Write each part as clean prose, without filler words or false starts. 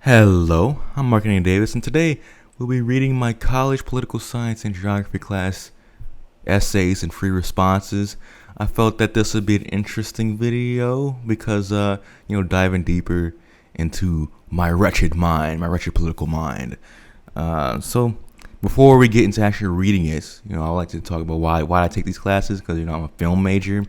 Hello, I'm Marc Davis, and today we'll be reading my college political science and geography class essays and free responses. I felt that this would be an interesting video because, diving deeper into my wretched mind, my wretched political mind. So before we get into actually reading it, I like to talk about why I take these classes because, I'm a film major.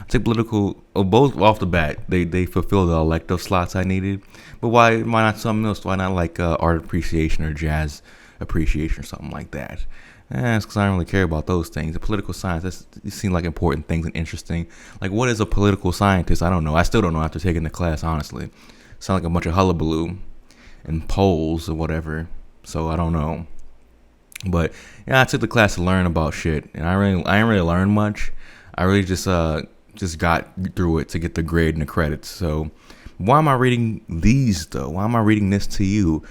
I take political, both off the bat, they fulfill the elective slots I needed. But why not something else? Why not like art appreciation or jazz appreciation or something like that? It's because I don't really care about those things. The political science, these seem like important things and interesting. Like, what is a political scientist? I don't know. I still don't know after taking the class, honestly. Sound like a bunch of hullabaloo and polls or whatever. So I don't know. But yeah, I took the class to learn about shit, and I didn't really learn much. I really just got through it to get the grade and the credits. So why am I reading these though? Why am I reading this to you?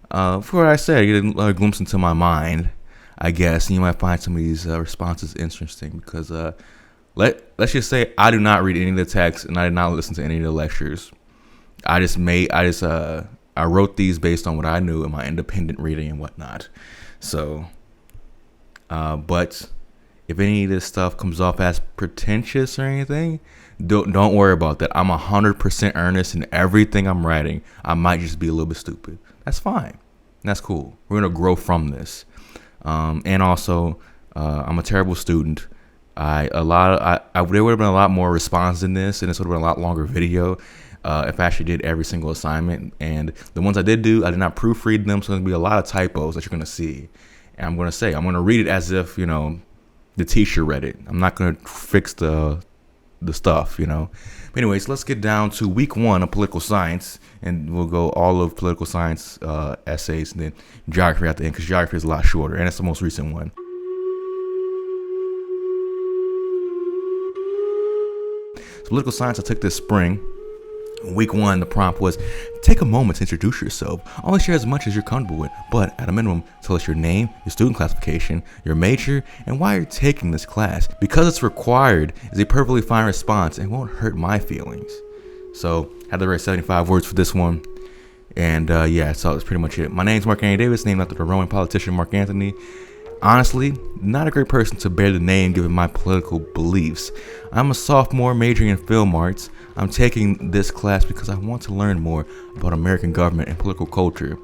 For what I said, you get a glimpse into my mind, I guess, and you might find some of these responses interesting because let's just say I do not read any of the text and I did not listen to any of the lectures. I wrote these based on what I knew in my independent reading and whatnot. So, but if any of this stuff comes off as pretentious or anything, don't worry about that. I'm 100% earnest in everything I'm writing. I might just be a little bit stupid. That's fine. That's cool. We're gonna grow from this. And also, I'm a terrible student. There would have been a lot more response in this, and this would have been a lot longer video if I actually did every single assignment. And the ones I did do, I did not proofread them, so there's gonna be a lot of typos that you're gonna see. And I'm gonna read it as if the teacher read it. I'm not gonna fix the stuff, But anyways, let's get down to week 1 of political science, and we'll go all of political science essays and then geography at the end, because geography is a lot shorter, and it's the most recent one. So political science I took this spring. Week 1, the prompt was, take a moment to introduce yourself. Only share as much as you're comfortable with, but at a minimum, tell us your name, your student classification, your major, and why you're taking this class. Because it's required is a perfectly fine response and won't hurt my feelings. So, I had to write 75 words for this one. And so that's pretty much it. My name's Marc Davis, named after the Roman politician Mark Antony. Honestly, not a great person to bear the name given my political beliefs. I'm a sophomore majoring in film arts. I'm taking this class because I want to learn more about American government and political culture.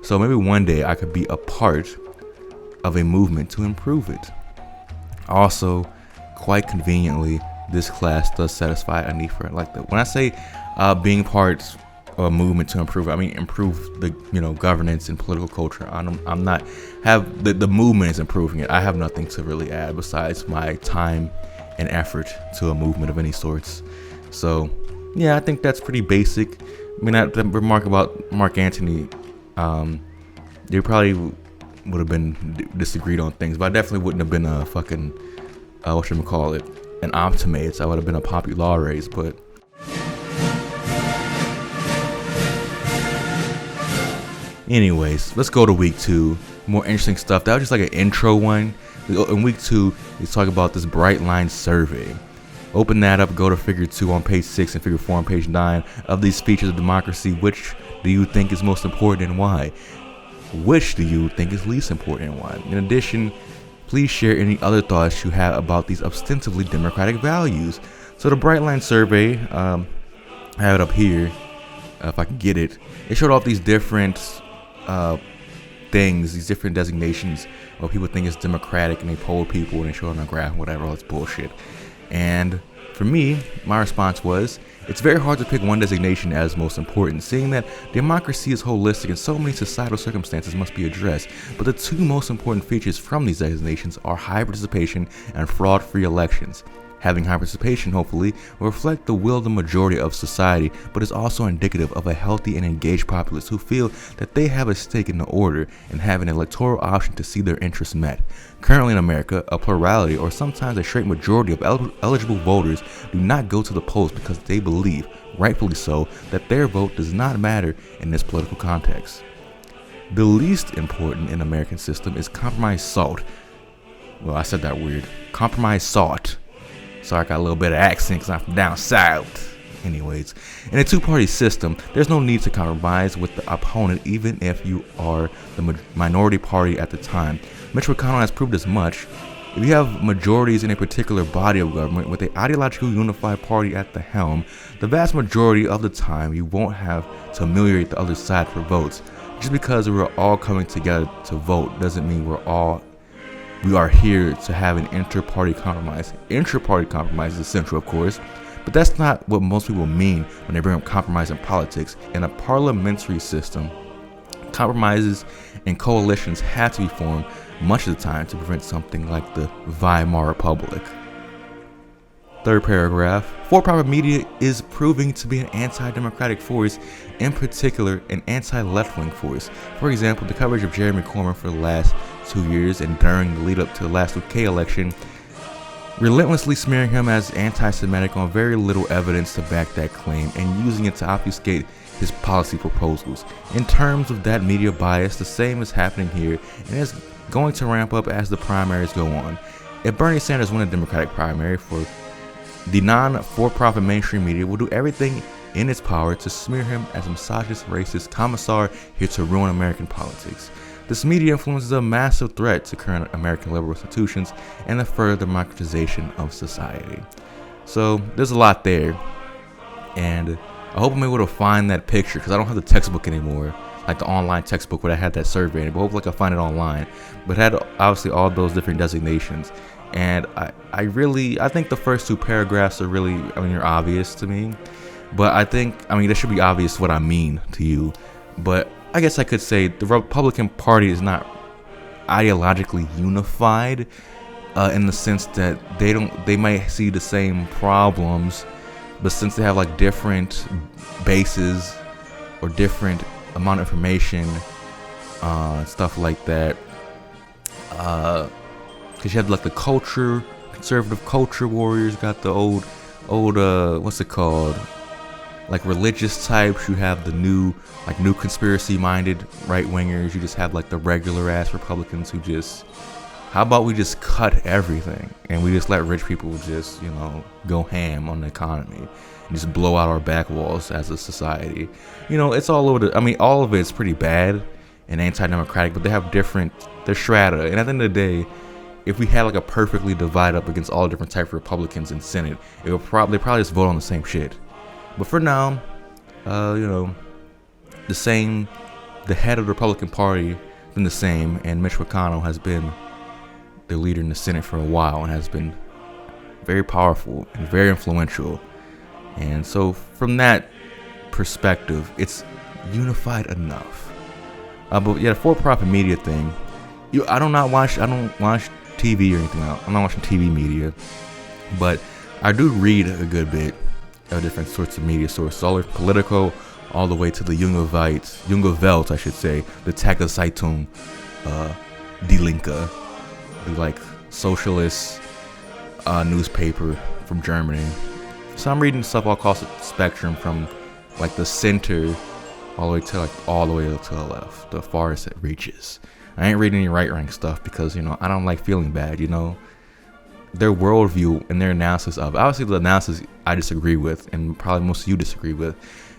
So maybe one day I could be a part of a movement to improve it. Also, quite conveniently, this class does satisfy a need for it like that. When I say being part of a movement to improve it, I mean improve the governance and political culture. I'm not have the movement is improving it. I have nothing to really add besides my time and effort to a movement of any sorts. So yeah, I think that's pretty basic. I mean, that remark about Mark Antony, they probably would have been disagreed on things, but I definitely wouldn't have been a fucking an optimate. I would have been a populares, but anyways, let's go to week 2. More interesting stuff. That was just like an intro one. In week 2, let's talk about this bright line survey. Open that up, go to figure 2 on page 6 and figure 4 on page 9. Of these features of democracy, which do you think is most important and why? Which do you think is least important and why? In addition, please share any other thoughts you have about these ostensibly democratic values. So the bright line survey, I have it up here, if I can get it. It showed off these different things, these different designations of people think it's democratic, and they poll people and they show it on a graph, whatever, all this bullshit. And for me, my response was, it's very hard to pick one designation as most important, seeing that democracy is holistic and so many societal circumstances must be addressed. But the 2 most important features from these designations are high participation and fraud-free elections. Having high participation, hopefully, will reflect the will of the majority of society, but is also indicative of a healthy and engaged populace who feel that they have a stake in the order and have an electoral option to see their interests met. Currently in America, a plurality or sometimes a straight majority of eligible voters do not go to the polls because they believe, rightfully so, that their vote does not matter in this political context. The least important in American system is compromise sought. Well, I said that weird. Compromise sought. Sorry, I got a little bit of accent because I'm from down south. Anyways, in a two-party system, there's no need to compromise with the opponent, even if you are the minority party at the time. Mitch McConnell has proved as much. If you have majorities in a particular body of government with an ideologically unified party at the helm, the vast majority of the time you won't have to ameliorate the other side for votes. Just because we're all coming together to vote doesn't mean we are here to have an inter-party compromise. Inter-party compromise is essential, of course, but that's not what most people mean when they bring up compromise in politics. In a parliamentary system, compromises and coalitions have to be formed much of the time to prevent something like the Weimar Republic. Third paragraph, for-profit media is proving to be an anti-democratic force, in particular an anti-left-wing force. For example, the coverage of Jeremy Corbyn for the last 2 years and during the lead-up to the last UK election, relentlessly smearing him as anti-Semitic on very little evidence to back that claim and using it to obfuscate his policy proposals. In terms of that media bias, the same is happening here and is going to ramp up as the primaries go on. If Bernie Sanders wins a Democratic primary, the non-for-profit mainstream media will do everything in its power to smear him as a misogynist, racist commissar here to ruin American politics. This media influence is a massive threat to current American liberal institutions and the further democratization of society. So there's a lot there, and I hope I'm able to find that picture because I don't have the textbook anymore, like the online textbook where I had that survey in it, but hopefully I can find it online. But it had obviously all those different designations. And I think the first two paragraphs are really, they're obvious to me. But that should be obvious what I mean to you. But I guess I could say the Republican Party is not ideologically unified in the sense that they might see the same problems, but since they have like different bases or different amount of information, stuff like that, because you have like the conservative culture warriors, got the old what's it called, like religious types. You have the new conspiracy minded right wingers. You just have like the regular ass Republicans who just, how about we just cut everything and we just let rich people just go ham on the economy and just blow out our back walls as a society. It's all over all of it's pretty bad and anti-democratic, but they have they're strata, and at the end of the day, if we had like a perfectly divide up against all different types of Republicans in Senate, they probably just vote on the same shit. But for now, the head of the Republican Party has been the same, and Mitch McConnell has been the leader in the Senate for a while and has been very powerful and very influential. And so from that perspective, it's unified enough. But yeah, the for-profit media thing, I don't watch TV or anything else. I'm not watching TV media, but I do read a good bit of different sorts of media sources, all the way political, all the way to the Junge Welt, I should say, the Tageszeitung, Die Linke, the like socialist newspaper from Germany. So I'm reading stuff all across the spectrum, from like the center all the way to the left, the farthest it reaches. I ain't reading any right-wing stuff because, I don't like feeling bad, Their worldview and their analysis of it. Obviously, the analysis I disagree with, and probably most of you disagree with,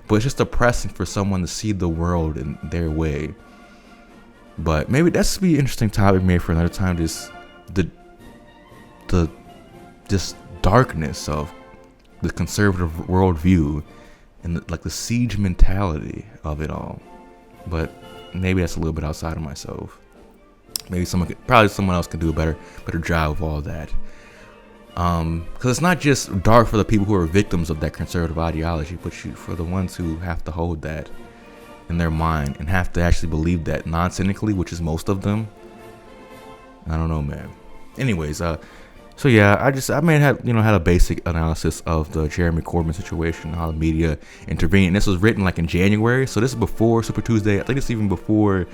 but it's just depressing for someone to see the world in their way. But maybe that's be an interesting topic maybe for another time, just the darkness of the conservative worldview and the siege mentality of it all. But maybe that's a little bit outside of myself. Maybe someone else can do a better job of all that. Because it's not just dark for the people who are victims of that conservative ideology, but for the ones who have to hold that in their mind and have to actually believe that non-cynically, which is most of them. I don't know, man. Anyways, so yeah, I had a basic analysis of the Jeremy Corbyn situation, how the media intervened. And this was written like in January, so this is before Super Tuesday. I think it's even before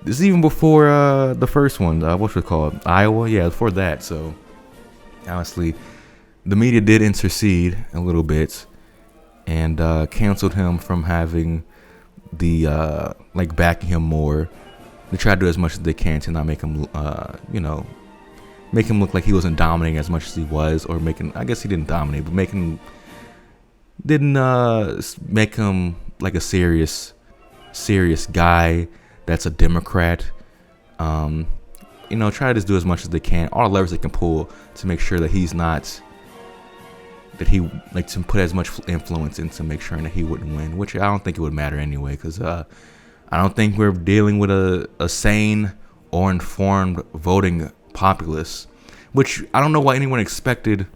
the first one. What's it called? Iowa? Yeah, before that. So honestly, the media did intercede a little bit and canceled him from having the backing him more. They try to do as much as they can to not make him make him look like he wasn't dominating as much as he was, or I guess he didn't dominate, but making didn't make him like a serious guy that's a Democrat. Try to just do as much as they can, all the levers they can pull to make sure that he's not, that he like to put as much influence into make sure that he wouldn't win, which I don't think it would matter anyway, because I don't think we're dealing with a sane or informed voting populace, which I don't know why anyone expected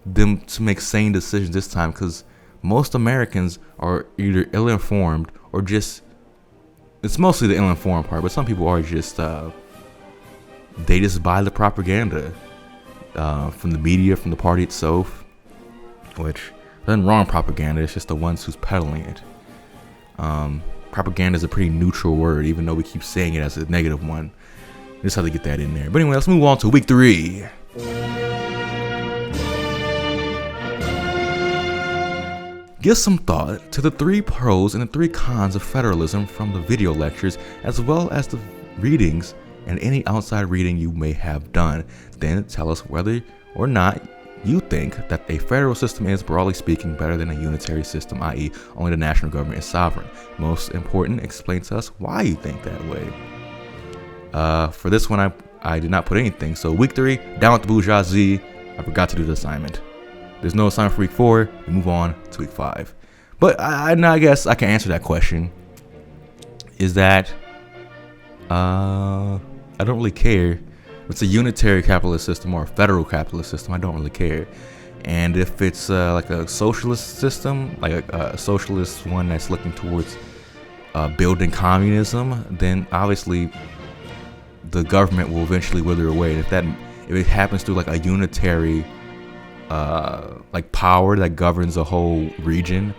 them to make sane decisions this time, because most Americans are either ill-informed or just, it's mostly the ill-informed part, but some people are just, they just buy the propaganda from the media, from the party itself, which isn't wrong propaganda, it's just the ones who's peddling it. Propaganda is a pretty neutral word, even though we keep saying it as a negative one. Just have to get that in there. But anyway, let's move on to week 3. Give some thought to the 3 pros and the 3 cons of federalism from the video lectures, as well as the readings and any outside reading you may have done. Then tell us whether or not you think that a federal system is, broadly speaking, better than a unitary system, i.e. only the national government is sovereign. Most important, explain to us why you think that way. For this one, I did not put anything. So week 3, down with the bourgeoisie. I forgot to do the assignment. There's no assignment for week 4. We move on to week 5. But I guess I can answer that question. Is that I don't really care if it's a unitary capitalist system or a federal capitalist system. I don't really care. And if it's like a socialist system, like a socialist one that's looking towards building communism, then obviously the government will eventually wither away. And if it happens through like a unitary like power that governs a whole region,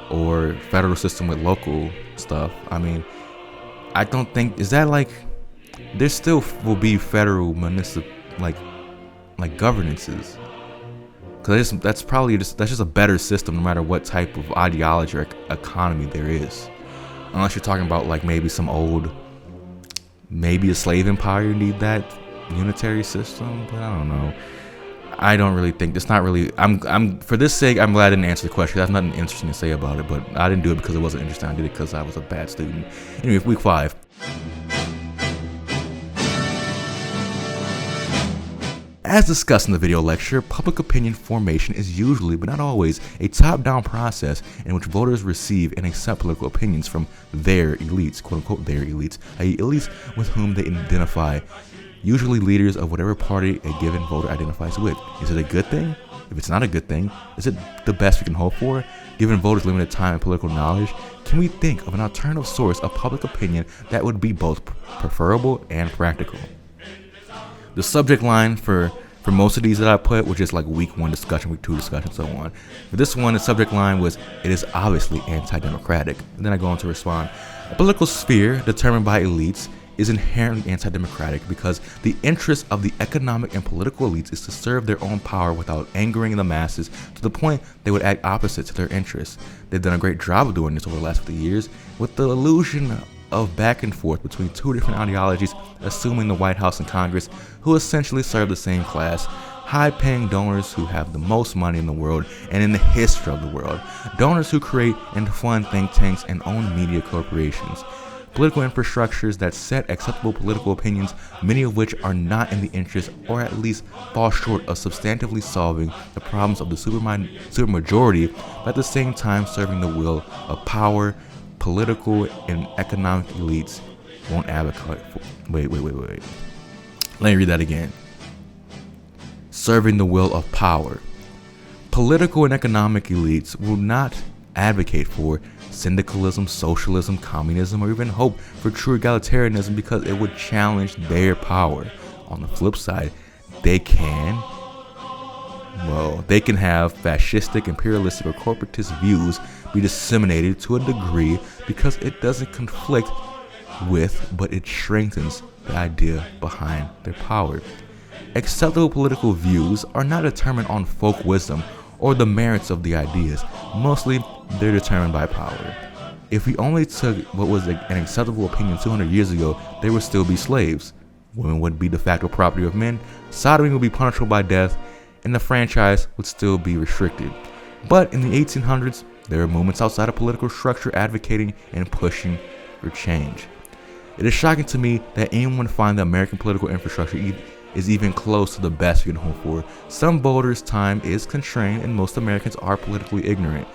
or federal system with local stuff, I mean, I don't think, is that like, there still will be federal municipal like governances, because that's just a better system no matter what type of ideology or economy there is, unless you're talking about like maybe a slave empire, you need that unitary system. But I don't know, I don't really think, it's not really, I'm for this sake, I'm glad I didn't answer the question. That's nothing interesting to say about it, but I didn't do it because it wasn't interesting. I did it because I was a bad student. Anyway, week 5. As discussed in the video lecture, public opinion formation is usually, but not always, a top-down process in which voters receive and accept political opinions from their elites, quote-unquote their elites, i.e. elites with whom they identify, usually leaders of whatever party a given voter identifies with. Is it a good thing? If it's not a good thing, is it the best we can hope for? Given voters limited time and political knowledge, can we think of an alternative source of public opinion that would be both preferable and practical? The subject line for most of these that I put, which is like week 1 discussion, week 2 discussion, so on. For this one, the subject line was, it is obviously anti-democratic. And then I go on to respond. A political sphere determined by elites is inherently anti-democratic because the interest of the economic and political elites is to serve their own power without angering the masses to the point they would act opposite to their interests. They've done a great job of doing this over the last 50 years with the illusion of back and forth between 2 different ideologies assuming the White House and Congress, who essentially serve the same class, high-paying donors who have the most money in the world and in the history of the world, donors who create and fund think tanks and own media corporations, political infrastructures that set acceptable political opinions, many of which are not in the interest or at least fall short of substantively solving the problems of the supermajority, but at the same time serving the will of power. Political and economic elites won't advocate for. Wait. Let me read that again. Serving the will of power. Political and economic elites will not advocate for syndicalism, socialism, communism, or even hope for true egalitarianism because it would challenge their power. On the flip side, they can have fascistic, imperialistic, or corporatist views be disseminated to a degree because it doesn't conflict with, but it strengthens the idea behind their power. Acceptable political views are not determined on folk wisdom or the merits of the ideas. Mostly, they're determined by power. If we only took what was an acceptable opinion 200 years ago, there would still be slaves. Women would be de facto property of men, sodomy would be punishable by death, and the franchise would still be restricted. But in the 1800s, there were movements outside of political structure advocating and pushing for change. It is shocking to me that anyone would find the American political infrastructure is even close to the best we can hope for. Some voters' time is constrained and most Americans are politically ignorant.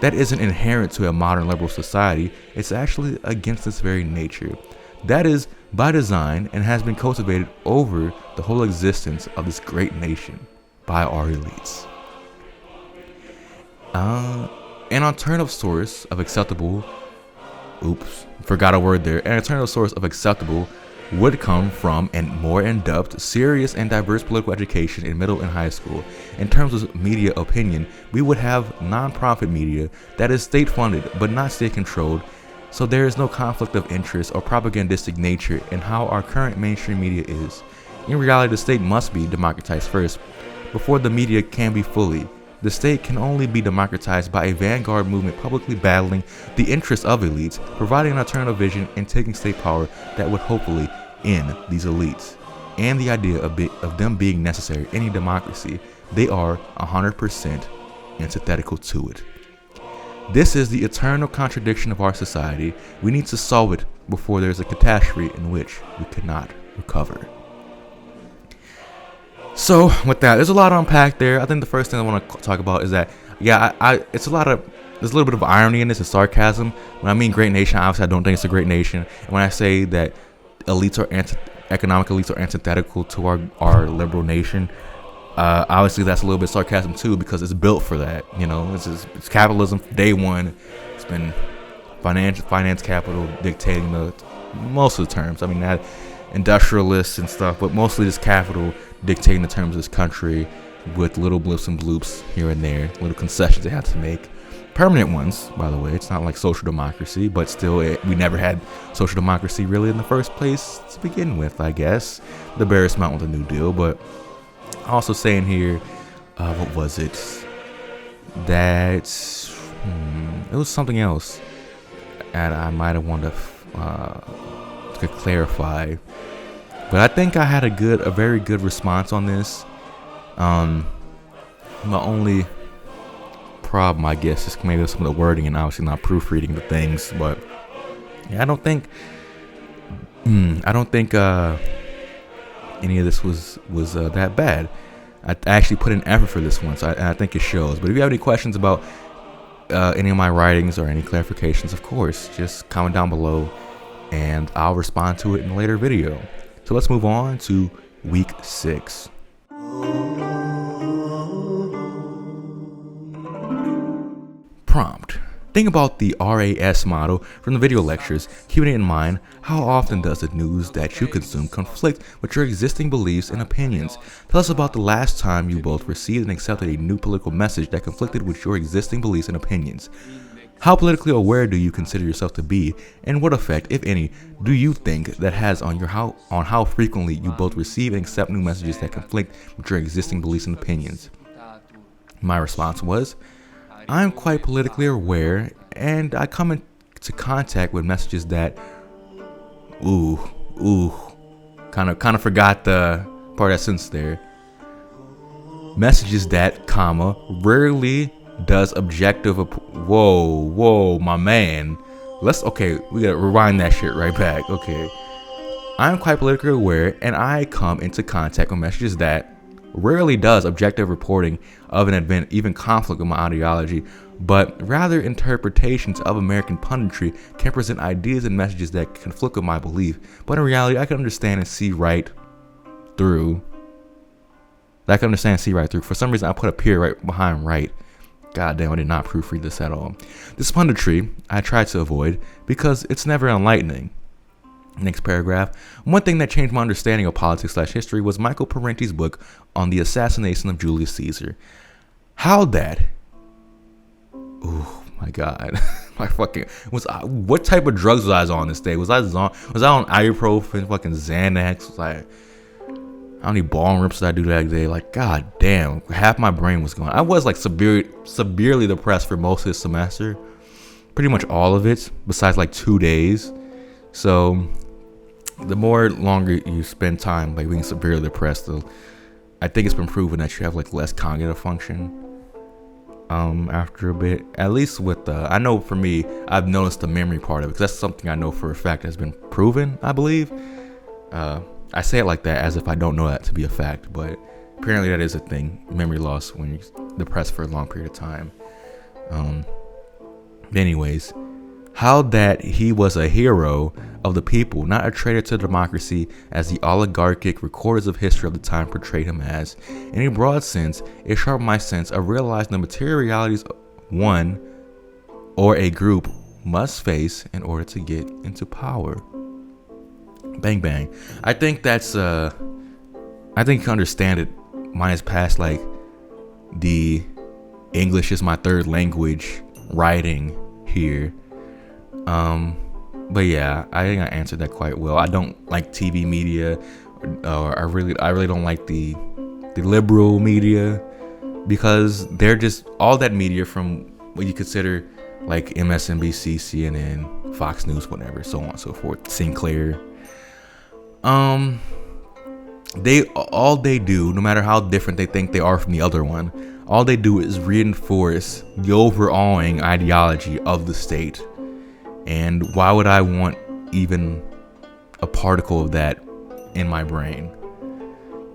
That isn't inherent to a modern liberal society, it's actually against its very nature. That is by design and has been cultivated over the whole existence of this great nation by our elites. An alternative source of acceptable, an alternative source of acceptable would come from a more in-depth, serious, and diverse political education in middle and high school. In terms of media opinion, we would have non-profit media that is state-funded but not state-controlled, so there is no conflict of interest or propagandistic nature in how our current mainstream media is. In reality, the state must be democratized first, before the media can be fully. The state can only be democratized by a vanguard movement publicly battling the interests of elites, providing an alternative vision, and taking state power that would hopefully end these elites. And the idea of them being necessary in a democracy, they are 100% antithetical to it. This is the eternal contradiction of our society. We need to solve it before there is a catastrophe in which we cannot recover. So with that, there's a lot to unpack there. I think the first thing I want to talk about is that, there's a little bit of irony in this and sarcasm. When I mean great nation, obviously I don't think it's a great nation. And when I say that economic elites are antithetical to our liberal nation, obviously that's a little bit sarcasm too, because it's built for that. It's capitalism from day one. It's been finance capital dictating most of the terms. I mean, that industrialists and stuff, but mostly just capital dictating the terms of this country, with little blips and bloops here and there, little concessions they have to make. Permanent ones, by the way. It's not like social democracy, but still, we never had social democracy really in the first place to begin with, I guess. The barest amount with the New Deal, but also saying here, what was it? That it was something else, and I might have wanted to clarify. But I think I had a very good response on this. My only problem, I guess, is maybe some of the wording and obviously not proofreading the things. But yeah, I don't think any of this was that bad. I actually put in effort for this one, so I think it shows. But if you have any questions about any of my writings or any clarifications, of course, just comment down below, and I'll respond to it in a later video. So let's move on to week 6. Prompt. Think about the RAS model from the video lectures, keeping it in mind, how often does the news that you consume conflict with your existing beliefs and opinions? Tell us about the last time you both received and accepted a new political message that conflicted with your existing beliefs and opinions. How politically aware do you consider yourself to be, and what effect, if any, do you think that has on how frequently you both receive and accept new messages that conflict with your existing beliefs and opinions? My response was, I'm quite politically aware, and I come into contact with messages that, kind of forgot the part of that sentence there. Messages that, rarely does objective whoa, my man. We gotta rewind that shit right back. Okay. I'm quite politically aware, and I come into contact with messages that rarely does objective reporting of an event even conflict with my ideology, but rather interpretations of American punditry can present ideas and messages that conflict with my belief. But in reality, I can understand and see right through. For some reason, I put a period right behind right. God damn, I did not proofread this at all. This punditry I try to avoid because it's never enlightening. Next paragraph. One thing that changed my understanding of politics/history was Michael Parenti's book on the assassination of Julius Caesar. How that? Oh my God. What type of drugs was I on this day? Was I on ibuprofen, fucking Xanax? How many ball rips did I do that day? God damn, half my brain was gone. I was severely depressed for most of the semester. Pretty much all of it, besides 2 days. So, the longer you spend time being severely depressed, I think it's been proven that you have less cognitive function. after a bit, at least with I know for me, I've noticed the memory part of it, because that's something I know for a fact has been proven, I believe. I say it like that as if I don't know that to be a fact, but apparently that is a thing, memory loss when you're depressed for a long period of time. Anyways, how that he was a hero of the people, not a traitor to democracy, as the oligarchic recorders of history of the time portrayed him as. In a broad sense, it sharpened my sense of realizing the material realities one or a group must face in order to get into power. Bang bang. I think that's I think you can understand it minus past like the English is my third language writing here. But yeah, I think I answered that quite well. I don't like TV media, or I really don't like the liberal media, because they're just all that media from what you consider like MSNBC, CNN, Fox News, whatever, so on and so forth, Sinclair. All they do, no matter how different they think they are from the other one, all they do is reinforce the overawing ideology of the state. And why would I want even a particle of that in my brain?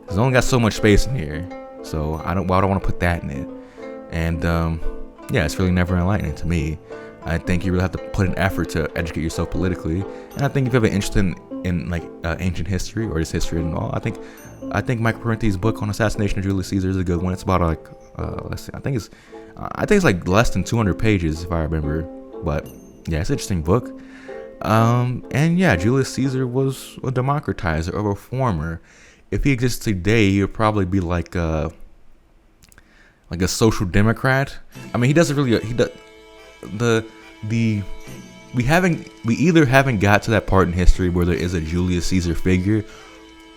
Because I only got so much space in here, so why do I want to put that in it? And yeah, it's really never enlightening to me. I think you really have to put an effort to educate yourself politically, and I think if you have an interest in like ancient history or just history and all, I think Mike Parenti's book on assassination of Julius Caesar is a good one. It's about like let's see, I think it's like less than 200 pages if I remember, but yeah, it's an interesting book. And yeah, Julius Caesar was a democratizer, a reformer. If he exists today, he would probably be like a social democrat. I mean, he doesn't really. We either haven't got to that part in history where there is a Julius Caesar figure,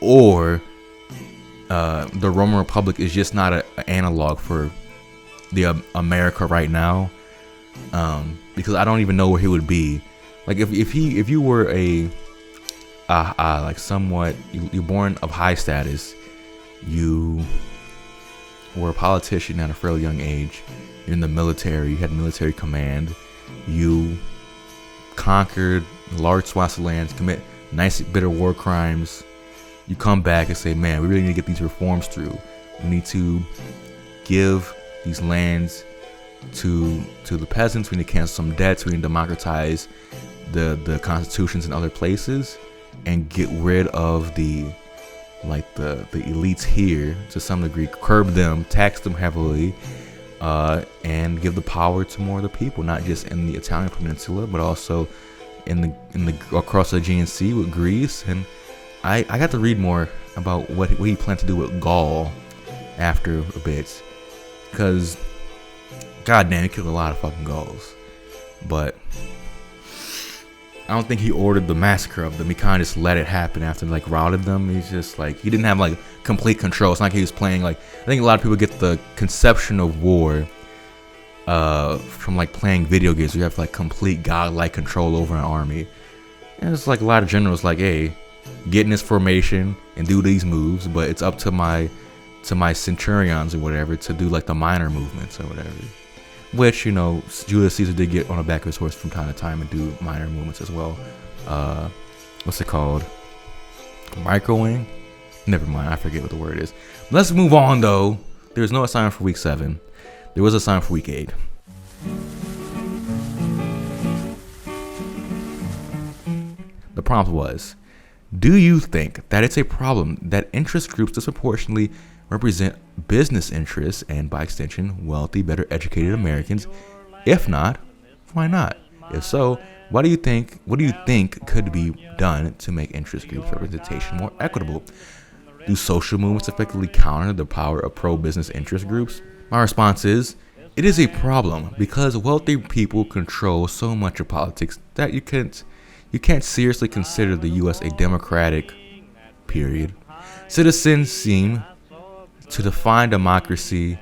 or the Roman Republic is just not an analog for the America right now. Because I don't even know where he would be. Like if you were a like somewhat you're born of high status, you were a politician at a fairly young age, you're in the military, you had military command, you conquered large swaths of lands, commit nice bitter war crimes, you come back and say, man, we really need to get these reforms through. We need to give these lands to the peasants. We need to cancel some debts. We need to democratize the constitutions in other places and get rid of the elites here to some degree, curb them, tax them heavily, and give the power to more of the people, not just in the Italian peninsula, but also in the across the Aegean Sea with Greece. And I got to read more about what he planned to do with Gaul after a bit, because god damn, he killed a lot of fucking Gauls. But I don't think he ordered the massacre of them. He kind of just let it happen after like routed them. He's just like, he didn't have like complete control. It's not like he was playing like, I think a lot of people get the conception of war from like playing video games where you have like complete godlike control over an army. And it's like a lot of generals like, hey, get in this formation and do these moves, but it's up to my centurions or whatever to do like the minor movements or whatever. Which, you know, Julius Caesar did get on the back of his horse from time to time and do minor movements as well. What's it called? Microwing? Never mind, I forget what the word is. Let's move on though. There's no assignment for week 7. There was an assignment for week 8. The prompt was, do you think that it's a problem that interest groups disproportionately represent business interests and, by extension, wealthy, better educated Americans? If not, why not? If so, what do you think could be done to make interest groups representation more equitable? Do social movements effectively counter the power of pro-business interest groups? My response is, it is a problem because wealthy people control so much of politics that you can't seriously consider the U.S. a democratic period. Citizens seem to define democracy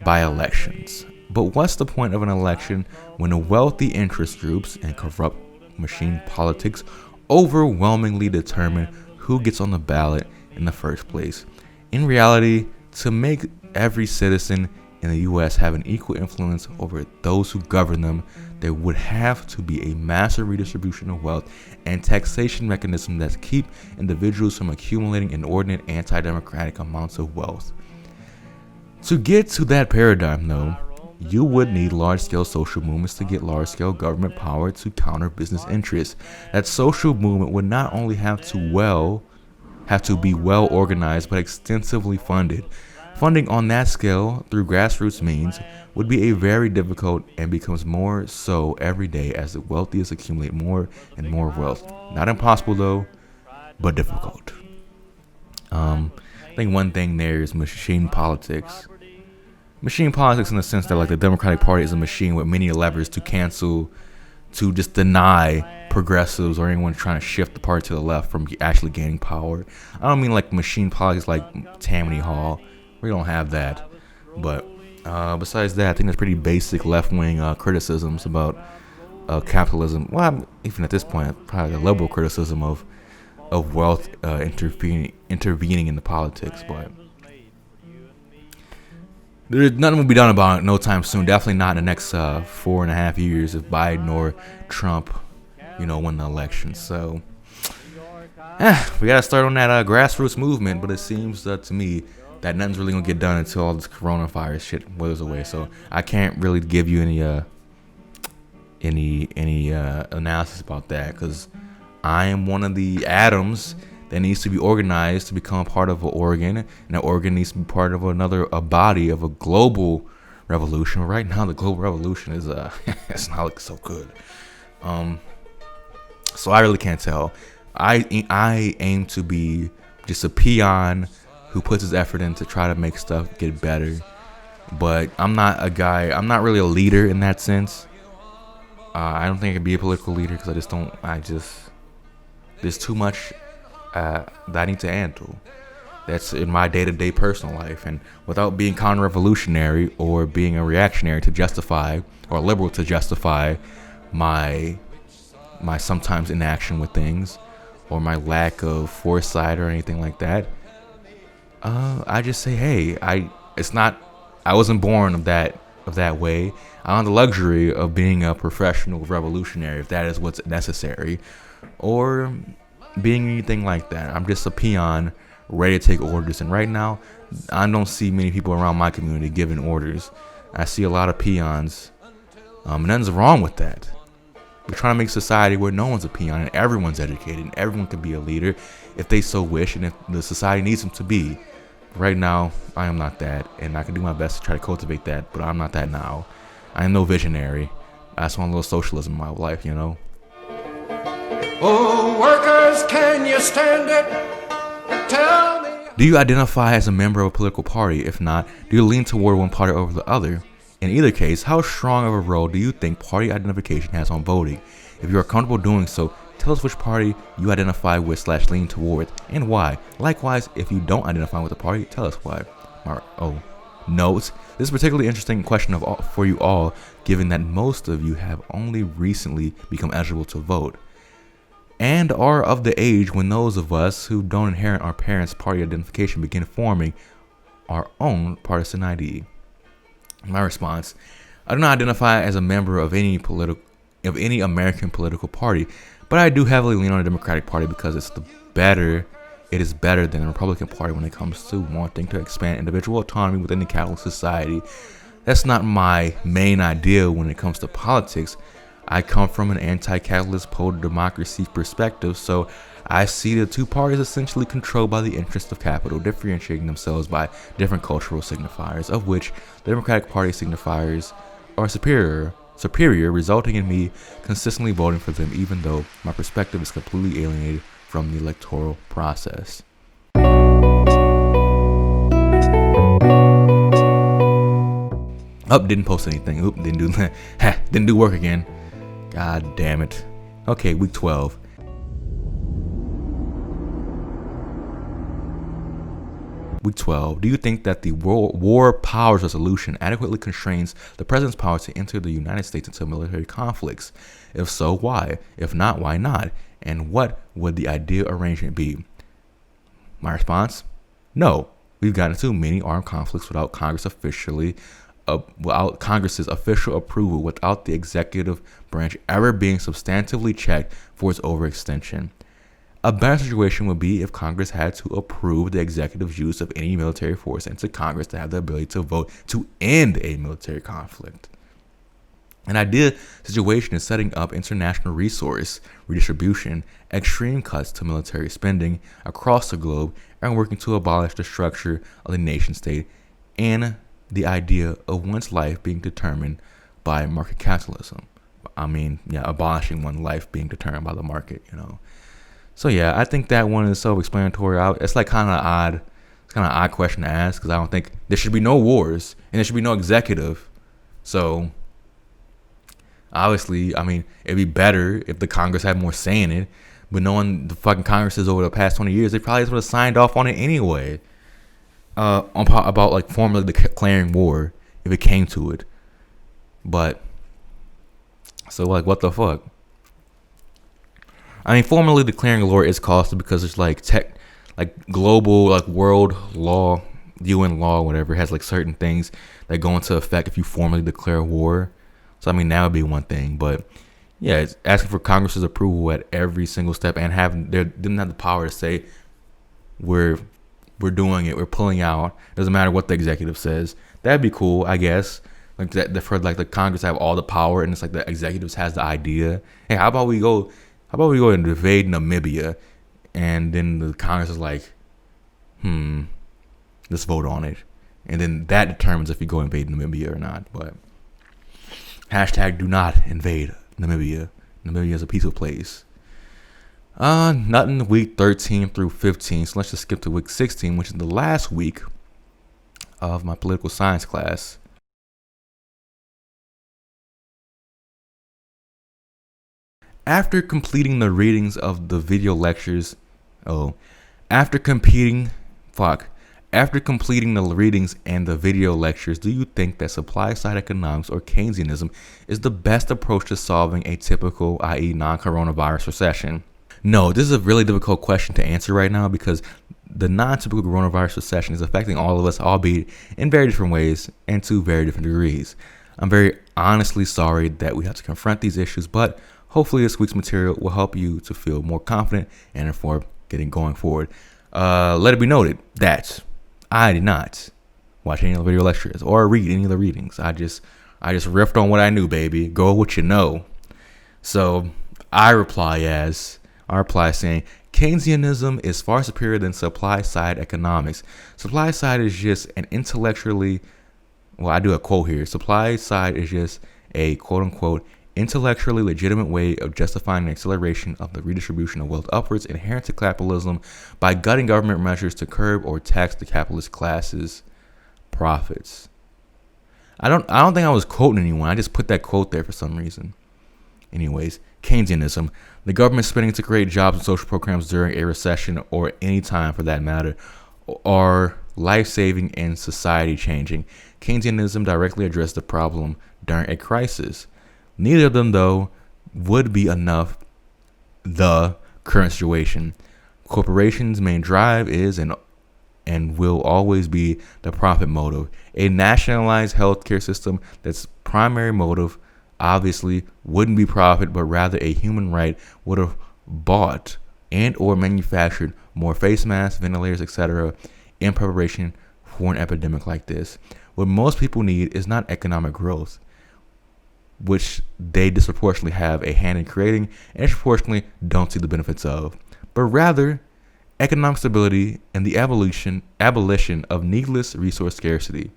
by elections. But what's the point of an election when the wealthy interest groups and corrupt machine politics overwhelmingly determine who gets on the ballot in the first place? In reality, to make every citizen in the U.S. have an equal influence over those who govern them, there would have to be a massive redistribution of wealth and taxation mechanism that keep individuals from accumulating inordinate anti-democratic amounts of wealth. To get to that paradigm, though, you would need large-scale social movements to get large-scale government power to counter business interests. That social movement would not only have to be well organized, but extensively funded. Funding on that scale through grassroots means would be a very difficult and becomes more so every day as the wealthiest accumulate more and more wealth. Not impossible though, but difficult. I think one thing there is machine politics. Machine politics in the sense that like the Democratic Party is a machine with many levers to cancel, to just deny progressives or anyone trying to shift the party to the left from actually gaining power. I don't mean like machine politics like Tammany Hall. We don't have that. But besides that, I think there's pretty basic left-wing criticisms about capitalism. Well, even at this point, probably a liberal criticism of wealth intervening in the politics. But there's nothing will be done about it no time soon. Definitely not in the next 4.5 years if Biden or Trump, win the election. So, we gotta start on that grassroots movement. But it seems to me that nothing's really gonna get done until all this coronavirus shit withers away. So I can't really give you any analysis about that because I am one of the atoms that needs to be organized to become a part of an organ, and that organ needs to be part of a body of a global revolution. Right now, the global revolution is it's not looking so good. So I really can't tell. I aim to be just a peon who puts his effort in to try to make stuff get better. But I'm not really a leader in that sense. I don't think I can be a political leader because there's too much that I need to handle. That's in my day-to-day personal life. And without being counter-revolutionary or being a reactionary to justify, or a liberal to justify my sometimes inaction with things, or my lack of foresight or anything like that, I just say, hey, I wasn't born of that way. I don't have the luxury of being a professional revolutionary if that is what's necessary, or being anything like that. I'm just a peon ready to take orders. And right now, I don't see many people around my community giving orders. I see a lot of peons, and nothing's wrong with that. We're trying to make society where no one's a peon and everyone's educated and everyone can be a leader if they so wish and if the society needs them to be. Right now, I am not that, and I can do my best to try to cultivate that, but I'm not that now. I am no visionary. I just want a little socialism in my life, Oh, workers, can you stand it? Tell me. Do you identify as a member of a political party? If not, do you lean toward one party over the other? In either case, how strong of a role do you think party identification has on voting? If you are comfortable doing so, tell us which party you identify with / lean toward and why. Likewise, if you don't identify with a party, tell us why. Notes. This is a particularly interesting question for you all, given that most of you have only recently become eligible to vote and are of the age when those of us who don't inherit our parents' party identification begin forming our own partisan ID. My response: I do not identify as a member of any American political party, but I do heavily lean on the Democratic Party because it is better than the Republican Party when it comes to wanting to expand individual autonomy within the capitalist society. That's not my main idea when it comes to politics. I come from an anti-capitalist pro-democracy perspective, so I see the two parties essentially controlled by the interest of capital, differentiating themselves by different cultural signifiers, of which the Democratic Party signifiers are superior, resulting in me consistently voting for them even though my perspective is completely alienated from the electoral process. Didn't post anything. Didn't do that. Didn't do work again. God damn it. Okay, week 12. Week 12. Do you think that the war powers resolution adequately constrains the president's power to enter the United States into military conflicts? If so, why? If not, why not? And what would the ideal arrangement be? My response? No. We've gotten into many armed conflicts without Congress officially without Congress's official approval, without the executive branch ever being substantively checked for its overextension. A better situation would be if Congress had to approve the executive's use of any military force, and to Congress to have the ability to vote to end a military conflict. An ideal situation is setting up international resource redistribution, extreme cuts to military spending across the globe, and working to abolish the structure of the nation state and the idea of one's life being determined by market capitalism. Abolishing one's life being determined by the market. So yeah, I think that one is self-explanatory. It's like kind of odd. It's kind of an odd question to ask, because I don't think there should be no wars and there should be no executive. So obviously, it'd be better if the Congress had more say in it. But knowing the fucking Congresses over the past 20 years, they probably would have signed off on it anyway. About like formally declaring war if it came to it. But so like, what the fuck? Formally declaring war is costly because it's like global, like world law, UN law, whatever, has like certain things that go into effect if you formally declare war. So that would be one thing, but yeah, it's asking for Congress's approval at every single step, and they didn't have the power to say we're doing it, we're pulling out. Doesn't matter what the executive says. That'd be cool, I guess. Like that, for like the Congress have all the power, and it's like the executives has the idea. Hey, how about we go and invade Namibia, and then the Congress is like, let's vote on it, and then that determines if you go invade Namibia or not. But hashtag do not invade Namibia. Namibia is a peaceful place. Nothing week 13 through 15. So let's just skip to week 16, which is the last week of my political science class. After completing the readings of the video lectures, after completing the readings and the video lectures, do you think that supply-side economics, or Keynesianism, is the best approach to solving a typical, i.e. non-coronavirus recession? No, this is a really difficult question to answer right now, because the non-typical coronavirus recession is affecting all of us, albeit in very different ways and to very different degrees. I'm very honestly sorry that we have to confront these issues, but hopefully this week's material will help you to feel more confident and informed going forward. Let it be noted that I did not watch any of the video lectures or read any of the readings. I just riffed on what I knew, baby. Go with what you know. So I reply saying Keynesianism is far superior than supply-side economics. Supply-side is just an intellectually, I do a quote here. Supply-side is just a quote-unquote intellectually legitimate way of justifying the acceleration of the redistribution of wealth upwards inherent to capitalism by gutting government measures to curb or tax the capitalist class's profits. I don't think I was quoting anyone. I just put that quote there for some reason. Anyways, Keynesianism, the government spending to create jobs and social programs during a recession, or any time for that matter, are life-saving and society-changing. Keynesianism directly addressed the problem during a crisis. Neither of them, though, would be enough the current situation. Corporations' main drive is and will always be the profit motive. A nationalized healthcare system that's primary motive obviously wouldn't be profit, but rather a human right would have bought and or manufactured more face masks, ventilators, etc. in preparation for an epidemic like this. What most people need is not economic growth, which they disproportionately have a hand in creating and disproportionately don't see the benefits of, but rather economic stability and the abolition of needless resource scarcity.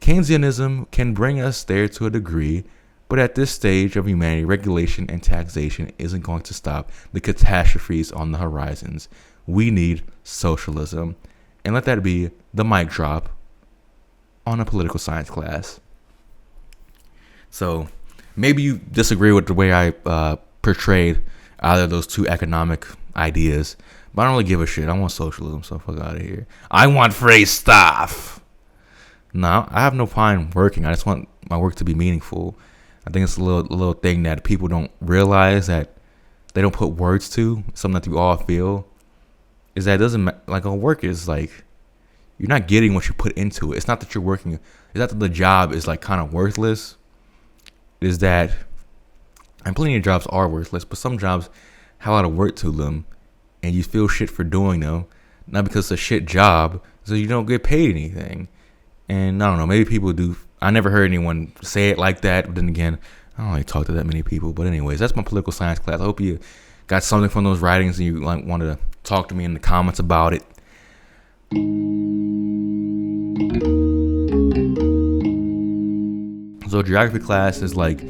Keynesianism can bring us there to a degree, but at this stage of humanity, regulation and taxation isn't going to stop the catastrophes on the horizons. We need socialism. And let that be the mic drop on a political science class. So maybe you disagree with the way I portrayed either of those two economic ideas, but I don't really give a shit. I want socialism, so fuck out of here. I want free stuff. No, I have no problem working. I just want my work to be meaningful. I think it's a little thing that people don't realize, that they don't put words to, something that we all feel, is that it doesn't like our work is like, you're not getting what you put into it. It's not that you're working. It's not that the job is like kind of worthless. It is that, and plenty of jobs are worthless, but some jobs have a lot of work to them, and you feel shit for doing them, not because it's a shit job, so you don't get paid anything. And I don't know, maybe people do. I never heard anyone say it like that, but then again, I don't really talk to that many people. But anyways, that's my political science class. I hope you got something from those writings and you like want to talk to me in the comments about it. So geography class is like,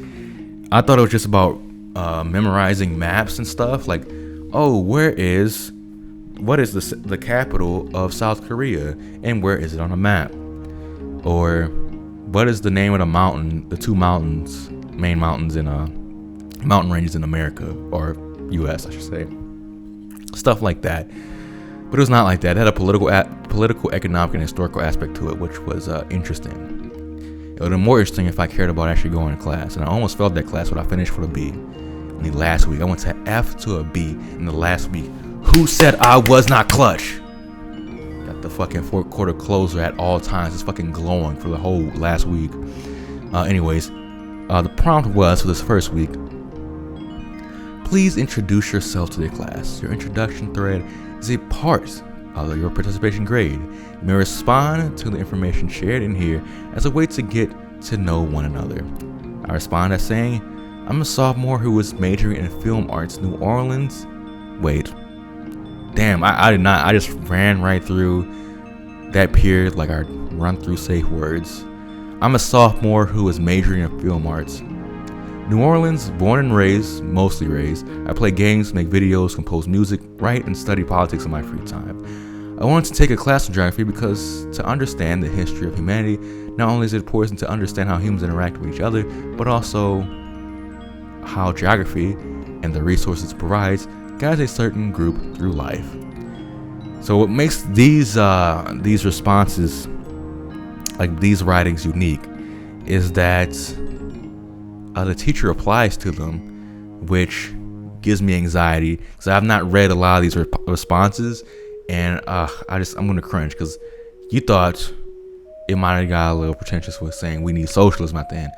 I thought it was just about memorizing maps and stuff. Like, oh, what is the capital of South Korea and where is it on a map? Or what is the name of the mountain, the two mountains, main mountains in mountain ranges in America or U.S. I should say. Stuff like that. But it was not like that. It had a political, economic, and historical aspect to it, which was interesting. It would have been more interesting if I cared about actually going to class. And I almost failed that class, but I finished with a B. And the last week, I went to F to a B in the last week. Who said I was not clutch? Got the fucking fourth quarter closer at all times. It's fucking glowing for the whole last week. Anyways, the prompt was for this first week. Please introduce yourself to the class. Your introduction thread is a part of your participation grade. You may respond to the information shared in here as a way to get to know one another. I respond as saying, I'm a sophomore who was majoring in film arts, New Orleans. Wait. Damn, I did not. I just ran right through that period like I run through safe words. I'm a sophomore who was majoring in film arts. New Orleans, born and raised, mostly raised. I play games, make videos, compose music, write, and study politics in my free time. I wanted to take a class in geography because to understand the history of humanity, not only is it important to understand how humans interact with each other, but also how geography and the resources it provides guides a certain group through life. So what makes these responses, like these writings, unique is that the teacher applies to them, which gives me anxiety because I've not read a lot of these responses, and I'm gonna cringe because you thought it might have got a little pretentious with saying we need socialism at the end.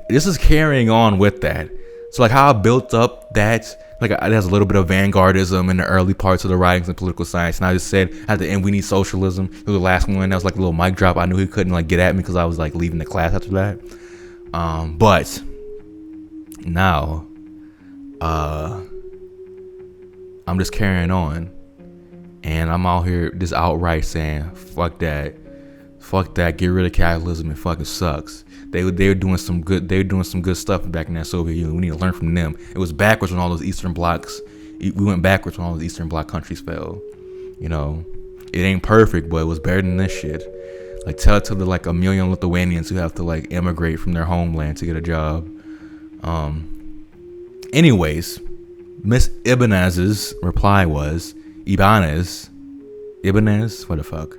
This is carrying on with that. So like how I built up that, like it has a little bit of vanguardism in the early parts of the writings in political science, and I just said at the end we need socialism. It was the last one. That was like a little mic drop. I knew he couldn't like get at me because I was like leaving the class after that. But now I'm just carrying on, and I'm out here just outright saying fuck that, get rid of capitalism, it fucking sucks. They were doing some good stuff back in that Soviet Union. We need to learn from them. It was backwards when all those Eastern blocks. We went backwards when all those Eastern Bloc countries fell. You know, it ain't perfect, but it was better than this shit. Like tell it to the like a million Lithuanians who have to like immigrate from their homeland to get a job. Anyways, Miss Ibanez's reply was Ibanez, what the fuck?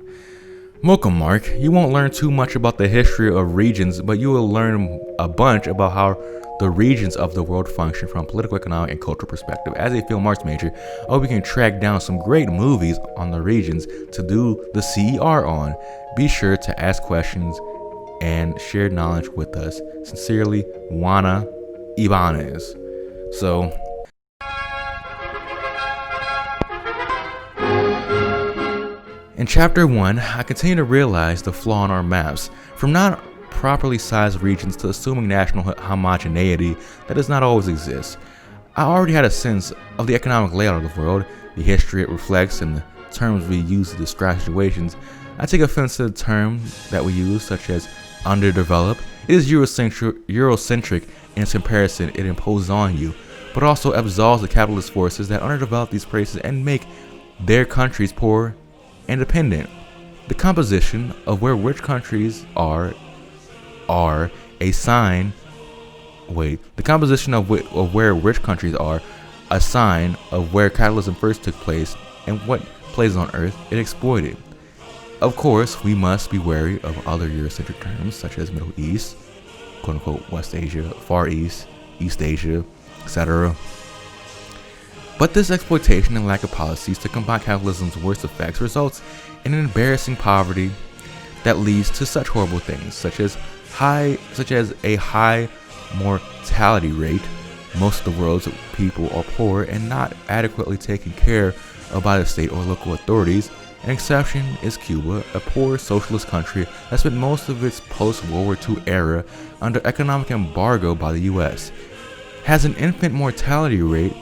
Welcome, Mark. You won't learn too much about the history of regions, but you will learn a bunch about how the regions of the world function from a political, economic, and cultural perspective. As a film arts major, I hope you can track down some great movies on the regions to do the CER on. Be sure to ask questions and share knowledge with us. Sincerely, Juana Ibanez. So, in Chapter 1, I continue to realize the flaw in our maps. From not properly sized regions to assuming national homogeneity that does not always exist. I already had a sense of the economic layout of the world, the history it reflects, and the terms we use to describe situations. I take offense to the terms that we use, such as underdeveloped. It is Eurocentric in its comparison it imposes on you, but also absolves the capitalist forces that underdevelop these places and make their countries poor and dependent. The composition of where rich countries are a sign. The composition of where rich countries are a sign of where capitalism first took place and what places on earth it exploited. Of course, we must be wary of other Eurocentric terms such as Middle East, quote unquote West Asia, Far East, East Asia, etc. But this exploitation and lack of policies to combat capitalism's worst effects results in an embarrassing poverty that leads to such horrible things, such as a high mortality rate. Most of the world's people are poor and not adequately taken care of by the state or local authorities. An exception is Cuba, a poor socialist country that spent most of its post-World War II era under economic embargo by the U.S. Has an infant mortality rate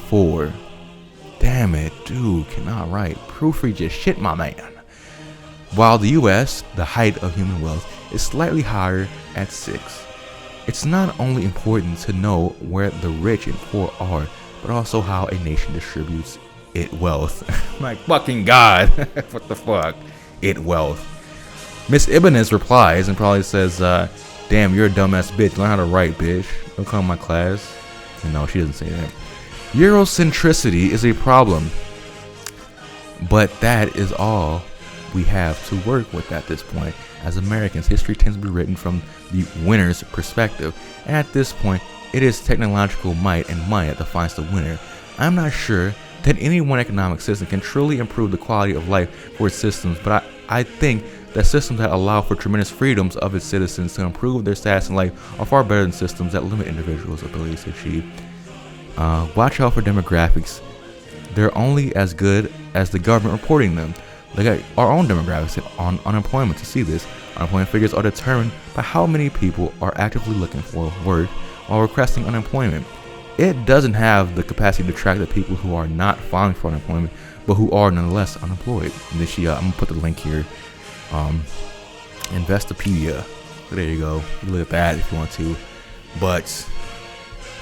for, damn it, dude, cannot write. Proofread your shit, my man. While the U.S., the height of human wealth, is slightly higher at 6. It's not only important to know where the rich and poor are, but also how a nation distributes its wealth. My fucking God, what the fuck? It wealth. Miss Ibanez replies and probably says, damn, you're a dumbass bitch. Learn how to write, bitch. Don't come to my class. No, she doesn't say that. Eurocentricity is a problem, but that is all we have to work with at this point. As Americans, history tends to be written from the winner's perspective, and at this point, it is technological might and money that defines the winner. I'm not sure that any one economic system can truly improve the quality of life for its systems, but I think that systems that allow for tremendous freedoms of its citizens to improve their status in life are far better than systems that limit individuals' abilities to achieve. Watch out for demographics. They're only as good as the government reporting them. Look at our own demographics on unemployment to see this. Unemployment figures are determined by how many people are actively looking for work while requesting unemployment. It doesn't have the capacity to track the people who are not filing for unemployment, but who are nonetheless unemployed. And then I'm gonna put the link here. Investopedia. So there you go. You look at that if you want to. But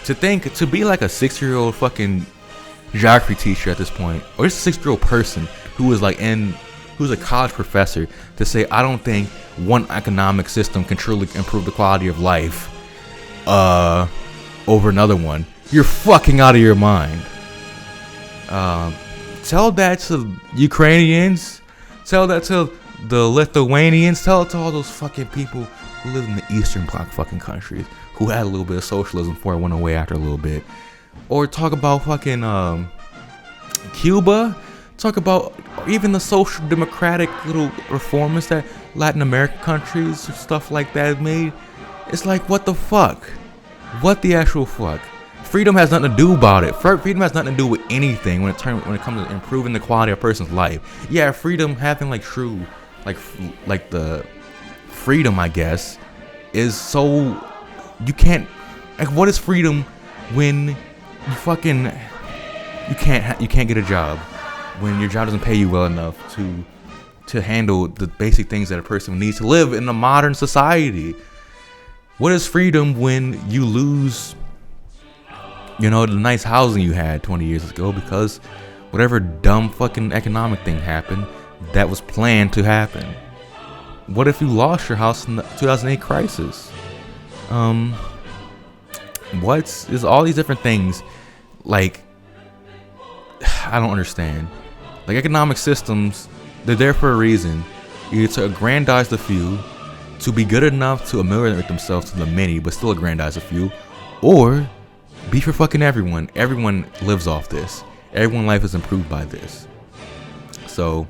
to be like a 6-year-old fucking geography teacher at this point, or just a 6-year-old person who's a college professor, to say I don't think one economic system can truly improve the quality of life over another one, you're fucking out of your mind. Tell that to Ukrainians, tell that to the Lithuanians, tell it to all those fucking people who live in the Eastern Bloc fucking countries who had a little bit of socialism before it went away after a little bit. Or talk about fucking Cuba. Talk about even the social democratic little reformers that Latin American countries, stuff like that have made. It's like, what the fuck? What the actual fuck? Freedom has nothing to do about it. Freedom has nothing to do with anything when it comes to improving the quality of a person's life. Yeah, freedom, having like true, like the freedom, I guess, is so you can't. Like, what is freedom when you can't get a job, when your job doesn't pay you well enough to handle the basic things that a person needs to live in a modern society? What is freedom when you lose, the nice housing you had 20 years ago because whatever dumb fucking economic thing happened that was planned to happen? What if you lost your house in the 2008 crisis? There's all these different things, like, I don't understand. Like, economic systems, they're there for a reason, either to aggrandize the few, to be good enough to ameliorate themselves to the many, but still aggrandize the few, or be for fucking everyone. Everyone lives off this. Everyone's life is improved by this. So,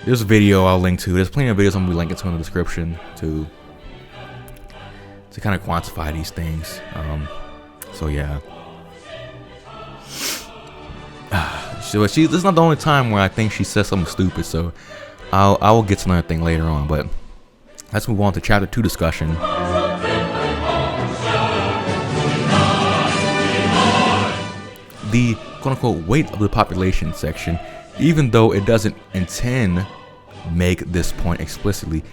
there's a video I'll link to. There's plenty of videos I'm gonna be linking to in the description to kind of quantify these things. So yeah. So this is not the only time where I think she says something stupid. So I will get to another thing later on. But let's move on to chapter 2 discussion. The quote-unquote weight of the population section, even though it doesn't intend make this point explicitly,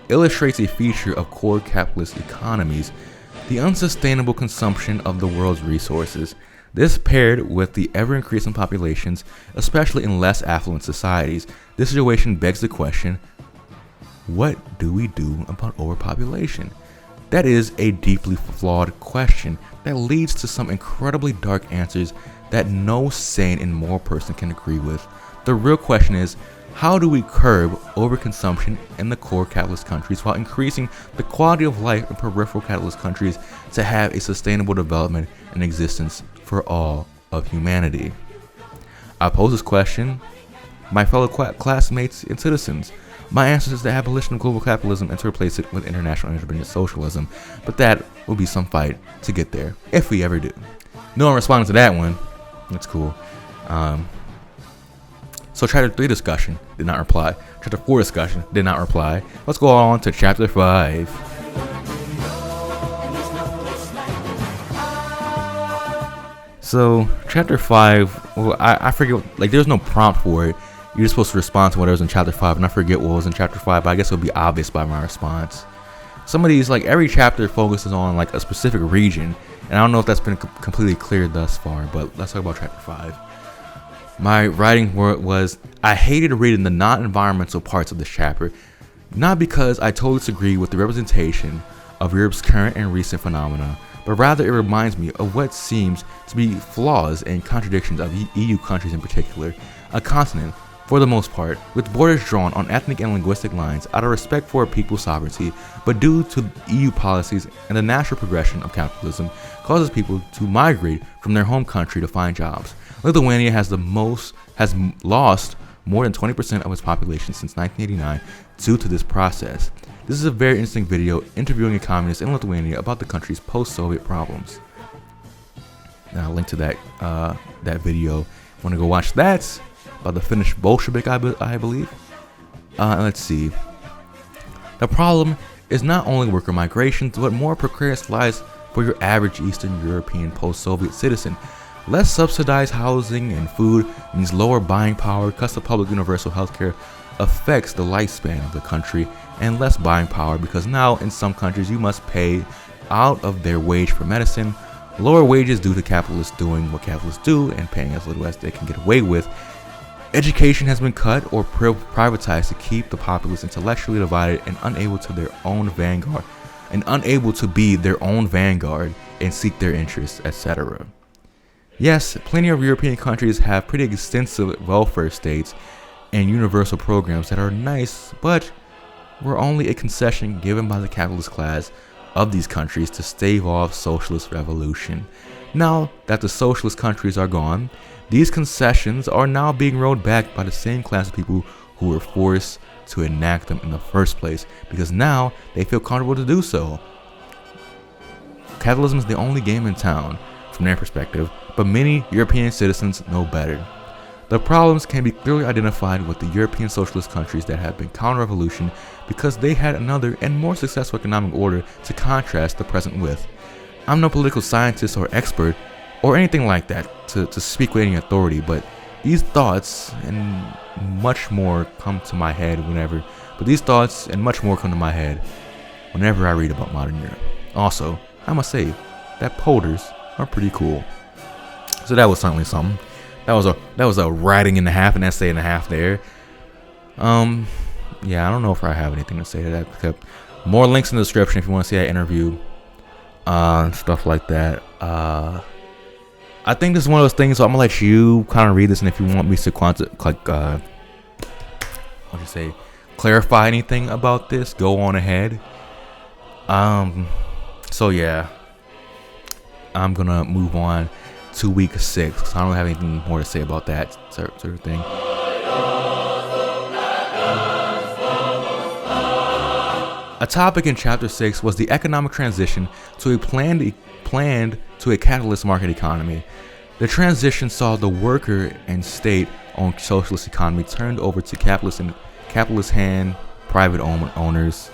illustrates a feature of core capitalist economies: the unsustainable consumption of the world's resources. This, paired with the ever-increasing populations, especially in less affluent societies, this situation begs the question, what do we do about overpopulation? That is a deeply flawed question that leads to some incredibly dark answers that no sane and moral person can agree with. The real question is, How do we curb overconsumption in the core capitalist countries while increasing the quality of life in peripheral capitalist countries to have a sustainable development and existence for all of humanity? I pose this question, my fellow classmates and citizens. My answer is the abolition of global capitalism and to replace it with international interdependent socialism. But that will be some fight to get there, if we ever do. No one responded to that one. That's cool. So Chapter 3 discussion did not reply. Chapter 4 discussion did not reply. Let's go on to Chapter 5. So Chapter 5, well, I forget, like there's no prompt for it. You're just supposed to respond to whatever's in Chapter 5, and I forget what was in Chapter 5, but I guess it'll be obvious by my response. Some of these, like every chapter focuses on like a specific region, and I don't know if that's been completely clear thus far, but let's talk about Chapter 5. My writing was, I hated reading the non-environmental parts of this chapter, not because I totally disagree with the representation of Europe's current and recent phenomena, but rather it reminds me of what seems to be flaws and contradictions of EU countries in particular, a continent, for the most part, with borders drawn on ethnic and linguistic lines out of respect for people's sovereignty, but due to EU policies and the natural progression of capitalism, causes people to migrate from their home country to find jobs. Lithuania has lost more than 20% of its population since 1989 due to this process. This is a very interesting video interviewing a communist in Lithuania about the country's post-Soviet problems. Now, I'll link to that video. Want to go watch that? About the Finnish Bolshevik, I believe. Let's see. The problem is not only worker migrations, but more precarious lives for your average Eastern European post-Soviet citizen. Less subsidized housing and food means lower buying power, because the public universal healthcare affects the lifespan of the country, and less buying power because now in some countries you must pay out of their wage for medicine. Lower wages due to capitalists doing what capitalists do and paying as little as they can get away with. Education has been cut or privatized to keep the populace intellectually divided and unable to be their own vanguard and seek their interests, etc. Yes, plenty of European countries have pretty extensive welfare states and universal programs that are nice, but were only a concession given by the capitalist class of these countries to stave off socialist revolution. Now that the socialist countries are gone, these concessions are now being rolled back by the same class of people who were forced to enact them in the first place, because now they feel comfortable to do so. Capitalism is the only game in town, from their perspective, but many European citizens know better. The problems can be clearly identified with the European socialist countries that have been counter-revolution because they had another and more successful economic order to contrast the present with. I'm no political scientist or expert or anything like that to speak with any authority, but these thoughts and much more come to my head whenever I read about modern Europe. Also, I must say that polders are pretty cool. So that was certainly something. That was a writing and a half, an essay and a half there. Yeah, I don't know if I have anything to say to that. Because more links in the description if you want to see that interview, and stuff like that. I think this is one of those things. So I'm gonna let you kind of read this, and if you want me to clarify anything about this, go on ahead. So yeah, I'm gonna move on to week 6 because I don't have anything more to say about that sort of thing. A topic in Chapter 6 was the economic transition to a planned to a capitalist market economy. The transition saw the worker and state-owned socialist economy turned over to capitalist hand private owners.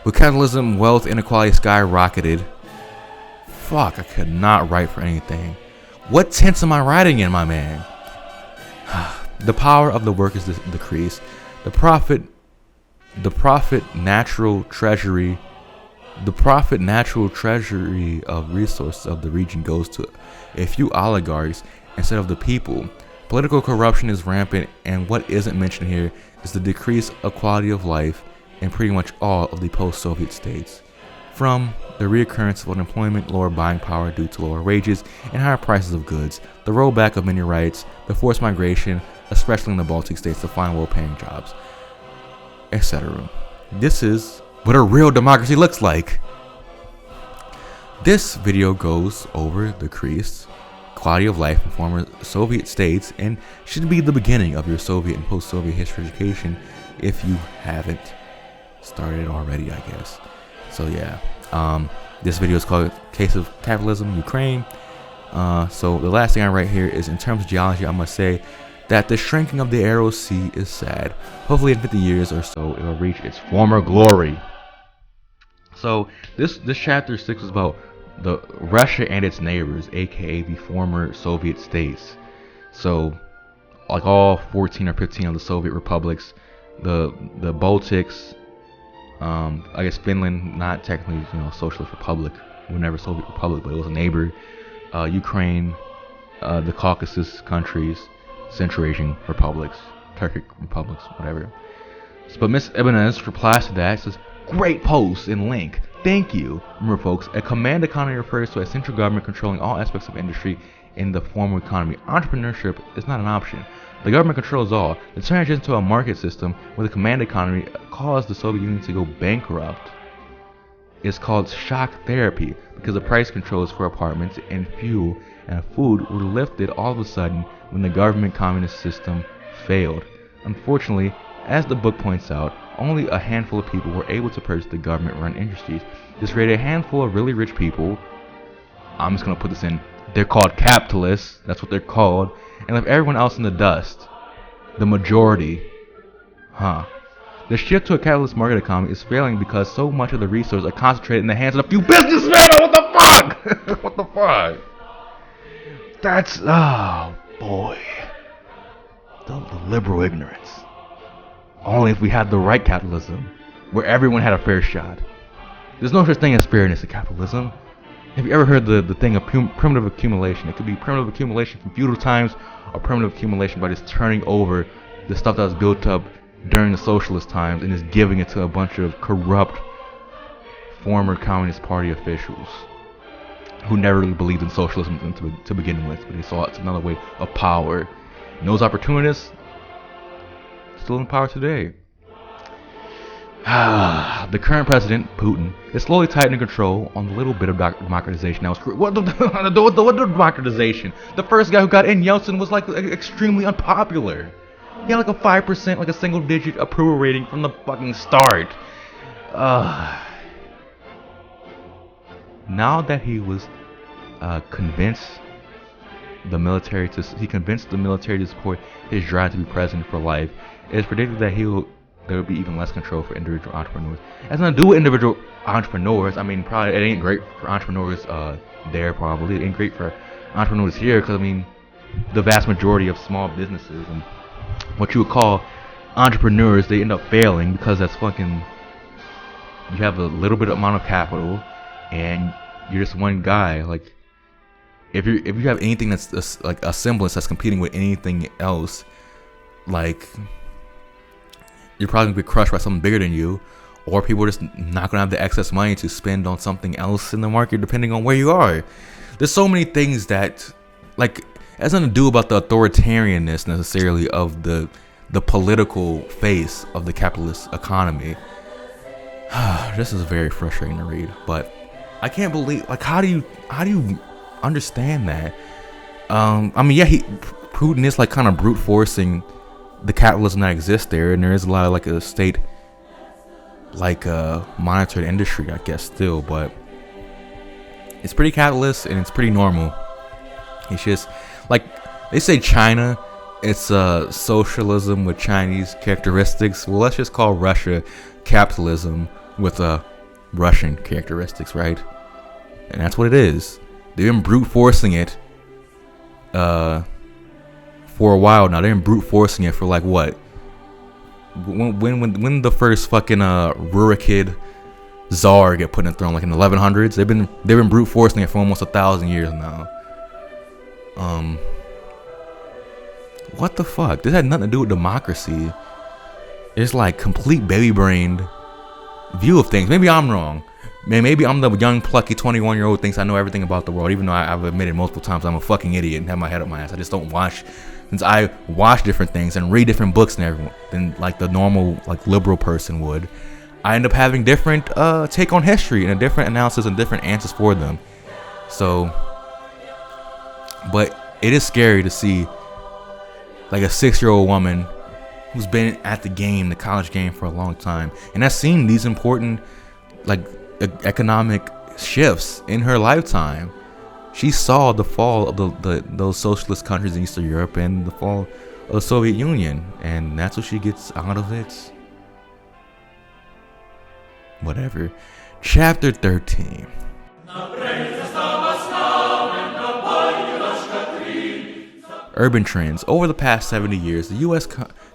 With capitalism, wealth inequality skyrocketed. Fuck, I could not write for anything. What tense am I writing in, my man? The power of the workers decreased. The profit natural treasury of resources of the region goes to a few oligarchs instead of the people. Political corruption is rampant, and what isn't mentioned here is the decrease of quality of life in pretty much all of the post-Soviet states. From the reoccurrence of unemployment, lower buying power due to lower wages and higher prices of goods, the rollback of many rights, the forced migration especially in the Baltic states, to find well-paying jobs, etc. This is what a real democracy looks like. This video goes over the decreased quality of life in former Soviet states and should be the beginning of your Soviet and post-Soviet history education if you haven't started already, I guess. So yeah, this video is called Case of Capitalism, Ukraine. So the last thing I write here is, in terms of geology, I must say that the shrinking of the Aral Sea is sad. Hopefully in 50 years or so, it will reach its former glory. So this chapter 6 is about the Russia and its neighbors, aka the former Soviet states. So like all 14 or 15 of the Soviet republics, the Baltics, I guess Finland, not technically, socialist republic, we were never Soviet republic, but it was a neighbor. Ukraine, the Caucasus countries, Central Asian republics, Turkic republics, whatever. So, but Miss Ibanez replies to that, says, "Great post and link. Thank you." Remember, folks, a command economy refers to a central government controlling all aspects of industry in the formal economy. Entrepreneurship is not an option. The government controls all. The transition to a market system with a command economy caused the Soviet Union to go bankrupt. It's called shock therapy because the price controls for apartments and fuel and food were lifted all of a sudden when the government communist system failed. Unfortunately, as the book points out, only a handful of people were able to purchase the government-run industries. This created a handful of really rich people. I'm just going to put this in. They're called capitalists. That's what they're called. And left everyone else in the dust. The majority. The shift to a capitalist market economy is failing because so much of the resources are concentrated in the hands of a few businessmen. What the fuck? What the fuck? That's, oh boy. The liberal ignorance. Only if we had the right capitalism, where everyone had a fair shot. There's no such thing as fairness in capitalism. Have you ever heard the thing of primitive accumulation? It could be primitive accumulation from feudal times, or primitive accumulation by just turning over the stuff that was built up during the socialist times and just giving it to a bunch of corrupt former Communist Party officials who never really believed in socialism to begin with, but they saw it's another way of power. And those opportunists still in power today. The current president, Putin, is slowly tightening control on the little bit of democratization that was what the democratization? The first guy who got in, Yeltsin, was like extremely unpopular. He had like a 5%, like a single-digit approval rating from the fucking start. Now that he was convinced the military to support his drive to be president for life, it is predicted that there will be even less control for individual entrepreneurs. It has nothing to do with individual entrepreneurs. I mean, probably it ain't great for entrepreneurs there. Probably it ain't great for entrepreneurs here, because I mean, the vast majority of small businesses and what you would call entrepreneurs, they end up failing because that's fucking. You have a little bit amount of capital, and you're just one guy. Like, if you have anything that's like a semblance that's competing with anything else, like, you're probably gonna be crushed by something bigger than you, or people are just not gonna have the excess money to spend on something else in the market, depending on where you are. There's so many things that, like, it has nothing to do about the authoritarianness necessarily of the political face of the capitalist economy. This is very frustrating to read, but I can't believe, like, how do you understand that? I mean, yeah, Putin is like kind of brute forcing the capitalism that exists there, and there is a lot of like a state, like monitored industry, I guess, still, but it's pretty capitalist and it's pretty normal. It's just like they say China, it's socialism with Chinese characteristics. Well, let's just call Russia capitalism with Russian characteristics, right? And that's what it is. They've been brute forcing it for a while now. They've been brute forcing it for like what? When the first fucking Rurikid Tsar get put in the throne, like in the 1100s, they've been brute forcing it for almost 1,000 years now. What the fuck? This had nothing to do with democracy. It's like complete baby-brained view of things. Maybe I'm wrong. Maybe I'm the young, plucky 21-year-old thinks I know everything about the world, even though I've admitted multiple times I'm a fucking idiot and have my head up my ass. I just don't watch since I watch different things and read different books than like the normal like liberal person would, I end up having different take on history and a different analysis and different answers for them. So, but it is scary to see like a 6-year-old woman who's been at the college game for a long time, and has seen these important like economic shifts in her lifetime. She saw the fall of those socialist countries in Eastern Europe and the fall of the Soviet Union, and that's what she gets out of it. Whatever. Chapter 13. Urban trends. Over the past 70 years, the U.S.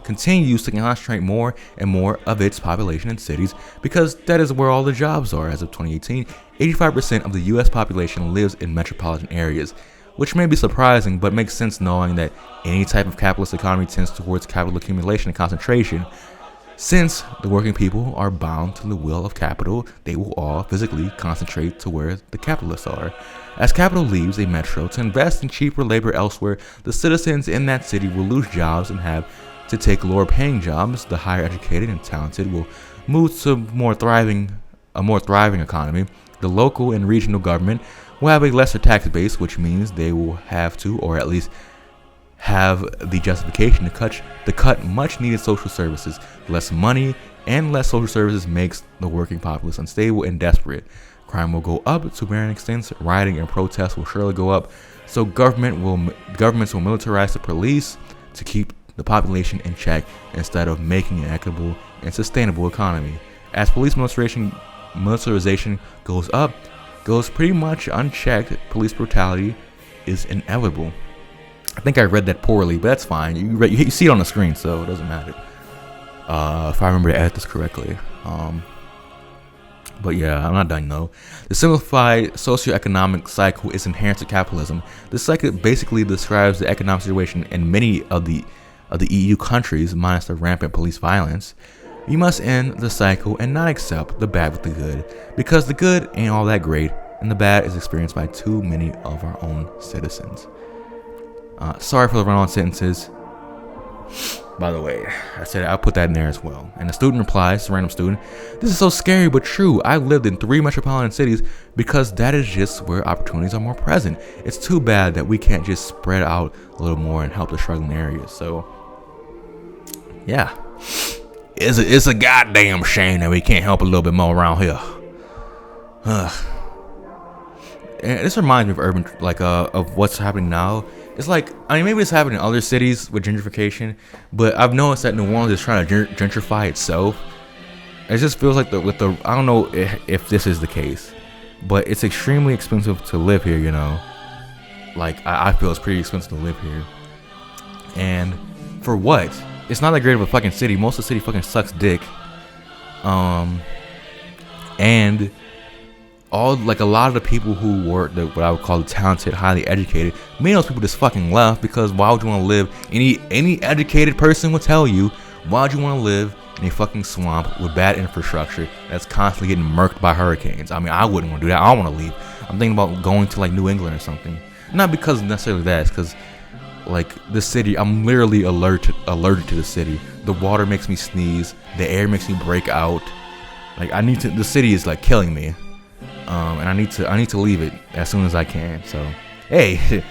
continues to concentrate more and more of its population in cities because that is where all the jobs are. As of 2018, 85% of the U.S. population lives in metropolitan areas, which may be surprising but makes sense knowing that any type of capitalist economy tends towards capital accumulation and concentration. Since the working people are bound to the will of capital, they will all physically concentrate to where the capitalists are. As capital leaves a metro to invest in cheaper labor elsewhere, the citizens in that city will lose jobs and have to take lower paying jobs. The higher educated and talented will move to a more thriving economy. The local and regional government will have a lesser tax base, which means they will have to, or at least have the justification to cut much needed social services. Less money and less social services makes the working populace unstable and desperate. Crime will go up to varying extents. Rioting and protests will surely go up. So governments will militarize the police to keep the population in check instead of making an equitable and sustainable economy. As police militarization goes pretty much unchecked, police brutality is inevitable. I think I read that poorly, but that's fine. You see it on the screen, so it doesn't matter. If I remember to edit this correctly. But yeah, I'm not done though. The simplified socioeconomic cycle is inherent to capitalism. This cycle basically describes the economic situation in many of the EU countries, minus the rampant police violence. We must end the cycle and not accept the bad with the good, because the good ain't all that great, and the bad is experienced by too many of our own citizens. Sorry for the run-on sentences. By the way, I said I'll put that in there as well. And the student replies, the random student, "This is so scary but true. I've lived in 3 metropolitan cities because that is just where opportunities are more present. It's too bad that we can't just spread out a little more and help the struggling areas." So, yeah. It's a goddamn shame that we can't help a little bit more around here. And this reminds me of urban, of what's happening now. It's like, I mean, maybe it's happening in other cities with gentrification, but I've noticed that New Orleans is trying to gentrify itself. It just feels like I don't know if this is the case, but it's extremely expensive to live here, you know. Like, I feel it's pretty expensive to live here. And for what? It's not that great of a fucking city. Most of the city fucking sucks dick. And a lot of the people who were what I would call the talented, highly educated, many of those people just fucking left, because why would you want to live? Any educated person would tell you, why would you want to live in a fucking swamp with bad infrastructure that's constantly getting murked by hurricanes? I mean, I wouldn't want to do that. I don't want to leave. I'm thinking about going to like New England or something. Not because necessarily that, it's because like the city, I'm literally allergic to the city. The water makes me sneeze. The air makes me break out. Like the city is like killing me. And I need to leave it as soon as I can. So, hey,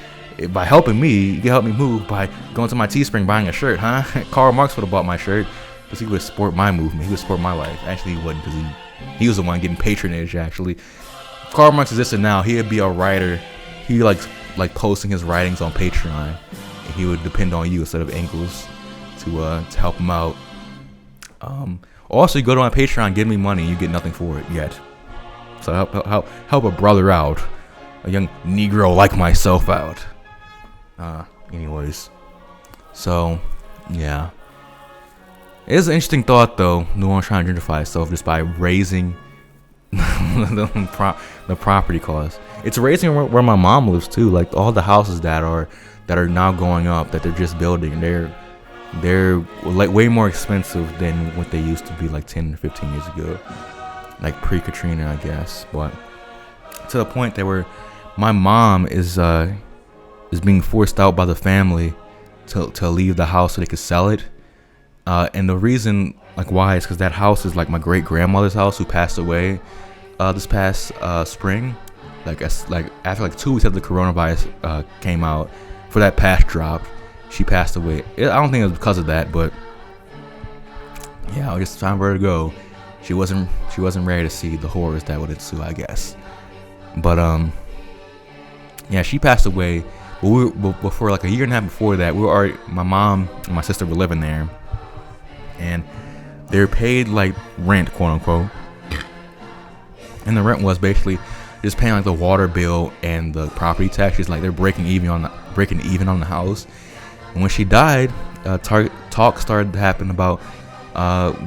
by helping me, you can help me move by going to my Teespring, buying a shirt, huh? Karl Marx would have bought my shirt because he would support my movement. He would support my life. Actually, he wouldn't, because he was the one getting patronage. Actually, if Karl Marx existed now, he'd be a writer. He like posting his writings on Patreon, and he would depend on you instead of Engels to help him out. Also, you go to my Patreon, give me money, you get nothing for it yet. So help a brother out, a young Negro like myself out. Anyways, so yeah, it is an interesting thought though. New Orleans trying to gentrify itself just by raising the property costs. It's raising where my mom lives too. Like all the houses that are now going up, that they're just building, they're like way more expensive than what they used to be like 10 or 15 years ago. Like pre-Katrina, I guess, but to the point that where my mom is being forced out by the family to leave the house so they could sell it. And the reason like why is because that house is like my great grandmother's house who passed away this past spring. Like after like 2 weeks after the coronavirus came out, for that patch drop, she passed away. I don't think it was because of that, but yeah, it was just time for her to go. She wasn't ready to see the horrors that would ensue, I guess. But yeah, she passed away. But before like a year and a half before that, my mom and my sister were living there, and they were paid like rent, quote unquote. And the rent was basically just paying like the water bill and the property taxes. Like they're breaking even on the house. And when she died, talk started to happen about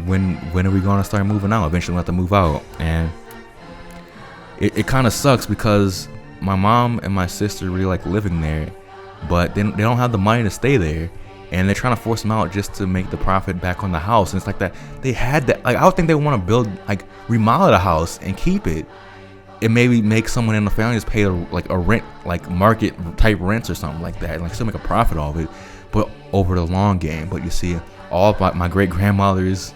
when are we going to start moving out? Eventually, we have to move out, and it kind of sucks because my mom and my sister really like living there, but they don't have the money to stay there, and they're trying to force them out just to make the profit back on the house. And it's like that they had that. Like I would think they want to build like remodel the house and keep it. And maybe make someone in the family just pay a rent, like market type rents or something like that, and like still make a profit off it, but over the long game. But you see, all of my great grandmother's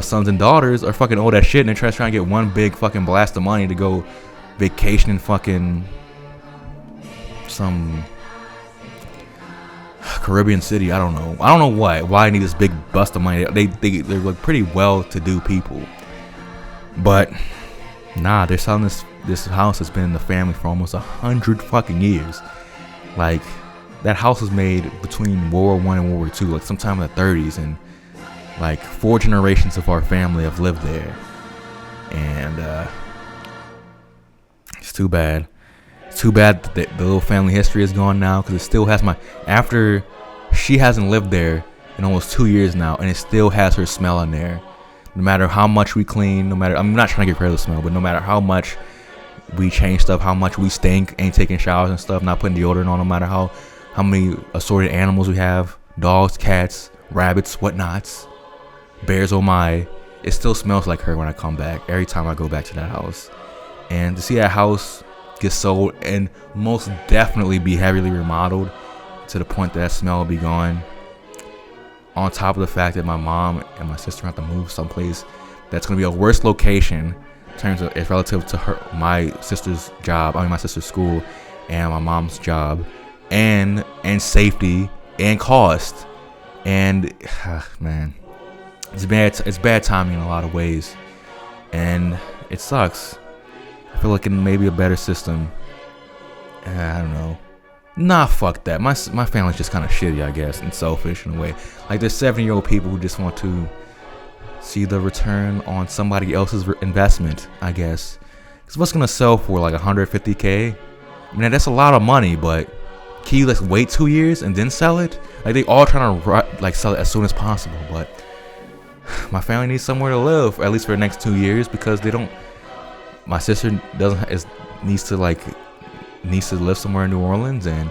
sons and daughters are fucking old as shit, and they're trying to get one big fucking blast of money to go vacation in fucking some Caribbean city. I don't know why I need this big bust of money. They're like pretty well-to-do people, but nah, they're selling this house that's been in the family for almost 100 fucking years. Like that house was made between World War I and World War II, like sometime in the 30s, and like 4 generations of our family have lived there. And it's too bad. It's too bad that the little family history is gone now, because it still has after she hasn't lived there in almost 2 years now, and it still has her smell in there. No matter how much we clean, I'm not trying to get rid of the smell, but no matter how much we change stuff, how much we stink, ain't taking showers and stuff, not putting deodorant on, no matter how many assorted animals we have, dogs, cats, rabbits, whatnots, bears, oh my, it still smells like her when I come back, every time I go back to that house. And to see that house get sold and most definitely be heavily remodeled to the point that smell will be gone, on top of the fact that my mom and my sister have to move someplace that's going to be a worse location in terms of it's relative to my sister's job, my sister's school, and my mom's job, and safety and cost, and man, it's bad timing in a lot of ways, and it sucks. I feel like it may be a better system. I don't know. Nah, fuck that. My family's just kind of shitty, I guess, and selfish in a way. Like, there's 70-year-old people who just want to see the return on somebody else's investment, I guess. Because what's going to sell for, like, $150K? I mean, that's a lot of money, but can you, like, wait 2 years and then sell it? Like, they all trying to, like, sell it as soon as possible, but my family needs somewhere to live, at least for the next 2 years, because they don't... My sister needs to live somewhere in New Orleans, and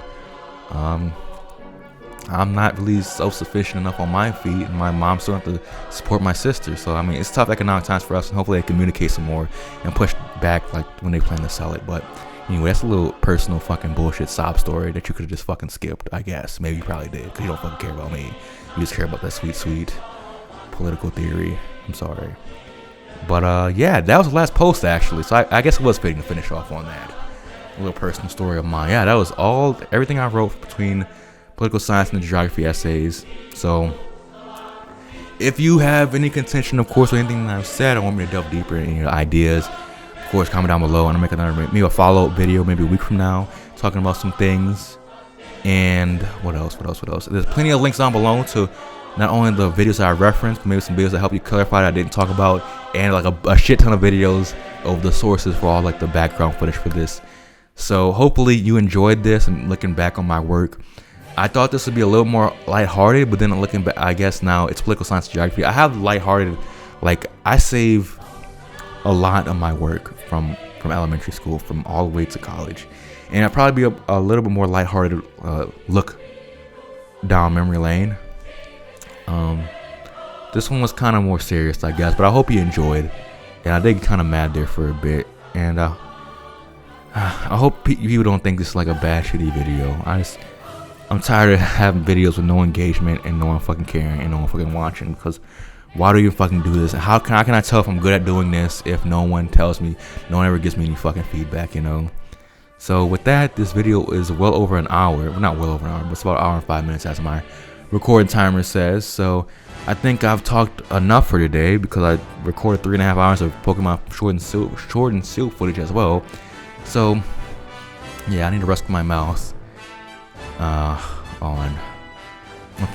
I'm not really self-sufficient enough on my feet, and my mom still have to support my sister. So I mean, it's tough economic times for us, and hopefully they communicate some more and push back like when they plan to sell it. But anyway, that's a little personal fucking bullshit sob story that you could have just fucking skipped, I guess. Maybe you probably did, because you don't fucking care about me. You just care about that sweet political theory. I'm sorry. But yeah, that was the last post actually, so I guess it was fitting to finish off on that. A little personal story of mine. Yeah, that was everything I wrote between political science and the geography essays. So if you have any contention, of course, with anything that I've said, I want me to delve deeper in your ideas, of course, comment down below, and I'll make maybe a follow-up video maybe a week from now talking about some things. And what else? There's plenty of links down below to not only the videos that I referenced, but maybe some videos that help you clarify that I didn't talk about, and like a shit ton of videos of the sources for all like the background footage for this. So hopefully you enjoyed this, and looking back on my work, I thought this would be a little more lighthearted, but then looking back, I guess now it's political science and geography. I have lighthearted, like I save a lot of my work from elementary school, from all the way to college, and I'll probably be a little bit more lighthearted look down memory lane. This one was kind of more serious, I guess, but I hope you enjoyed. And I did get kind of mad there for a bit, and I hope people don't think this is like a bad shitty video. I'm tired of having videos with no engagement and no one fucking caring and no one fucking watching. Because why do you fucking do this? How can I tell if I'm good at doing this if no one tells me, no one ever gives me any fucking feedback, you know? So with that, this video is well over an hour. Well, not well over an hour, but it's about an hour and 5 minutes as my recording timer says. So I think I've talked enough for today because I recorded 3.5 hours of Pokemon short and seal footage as well. So yeah, I need to rest my mouth on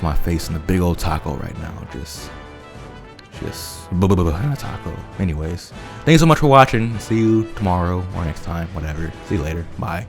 my face in a big old taco right now. Just a taco. Anyways, thank you so much for watching. See you tomorrow or next time, whatever. See you later. Bye.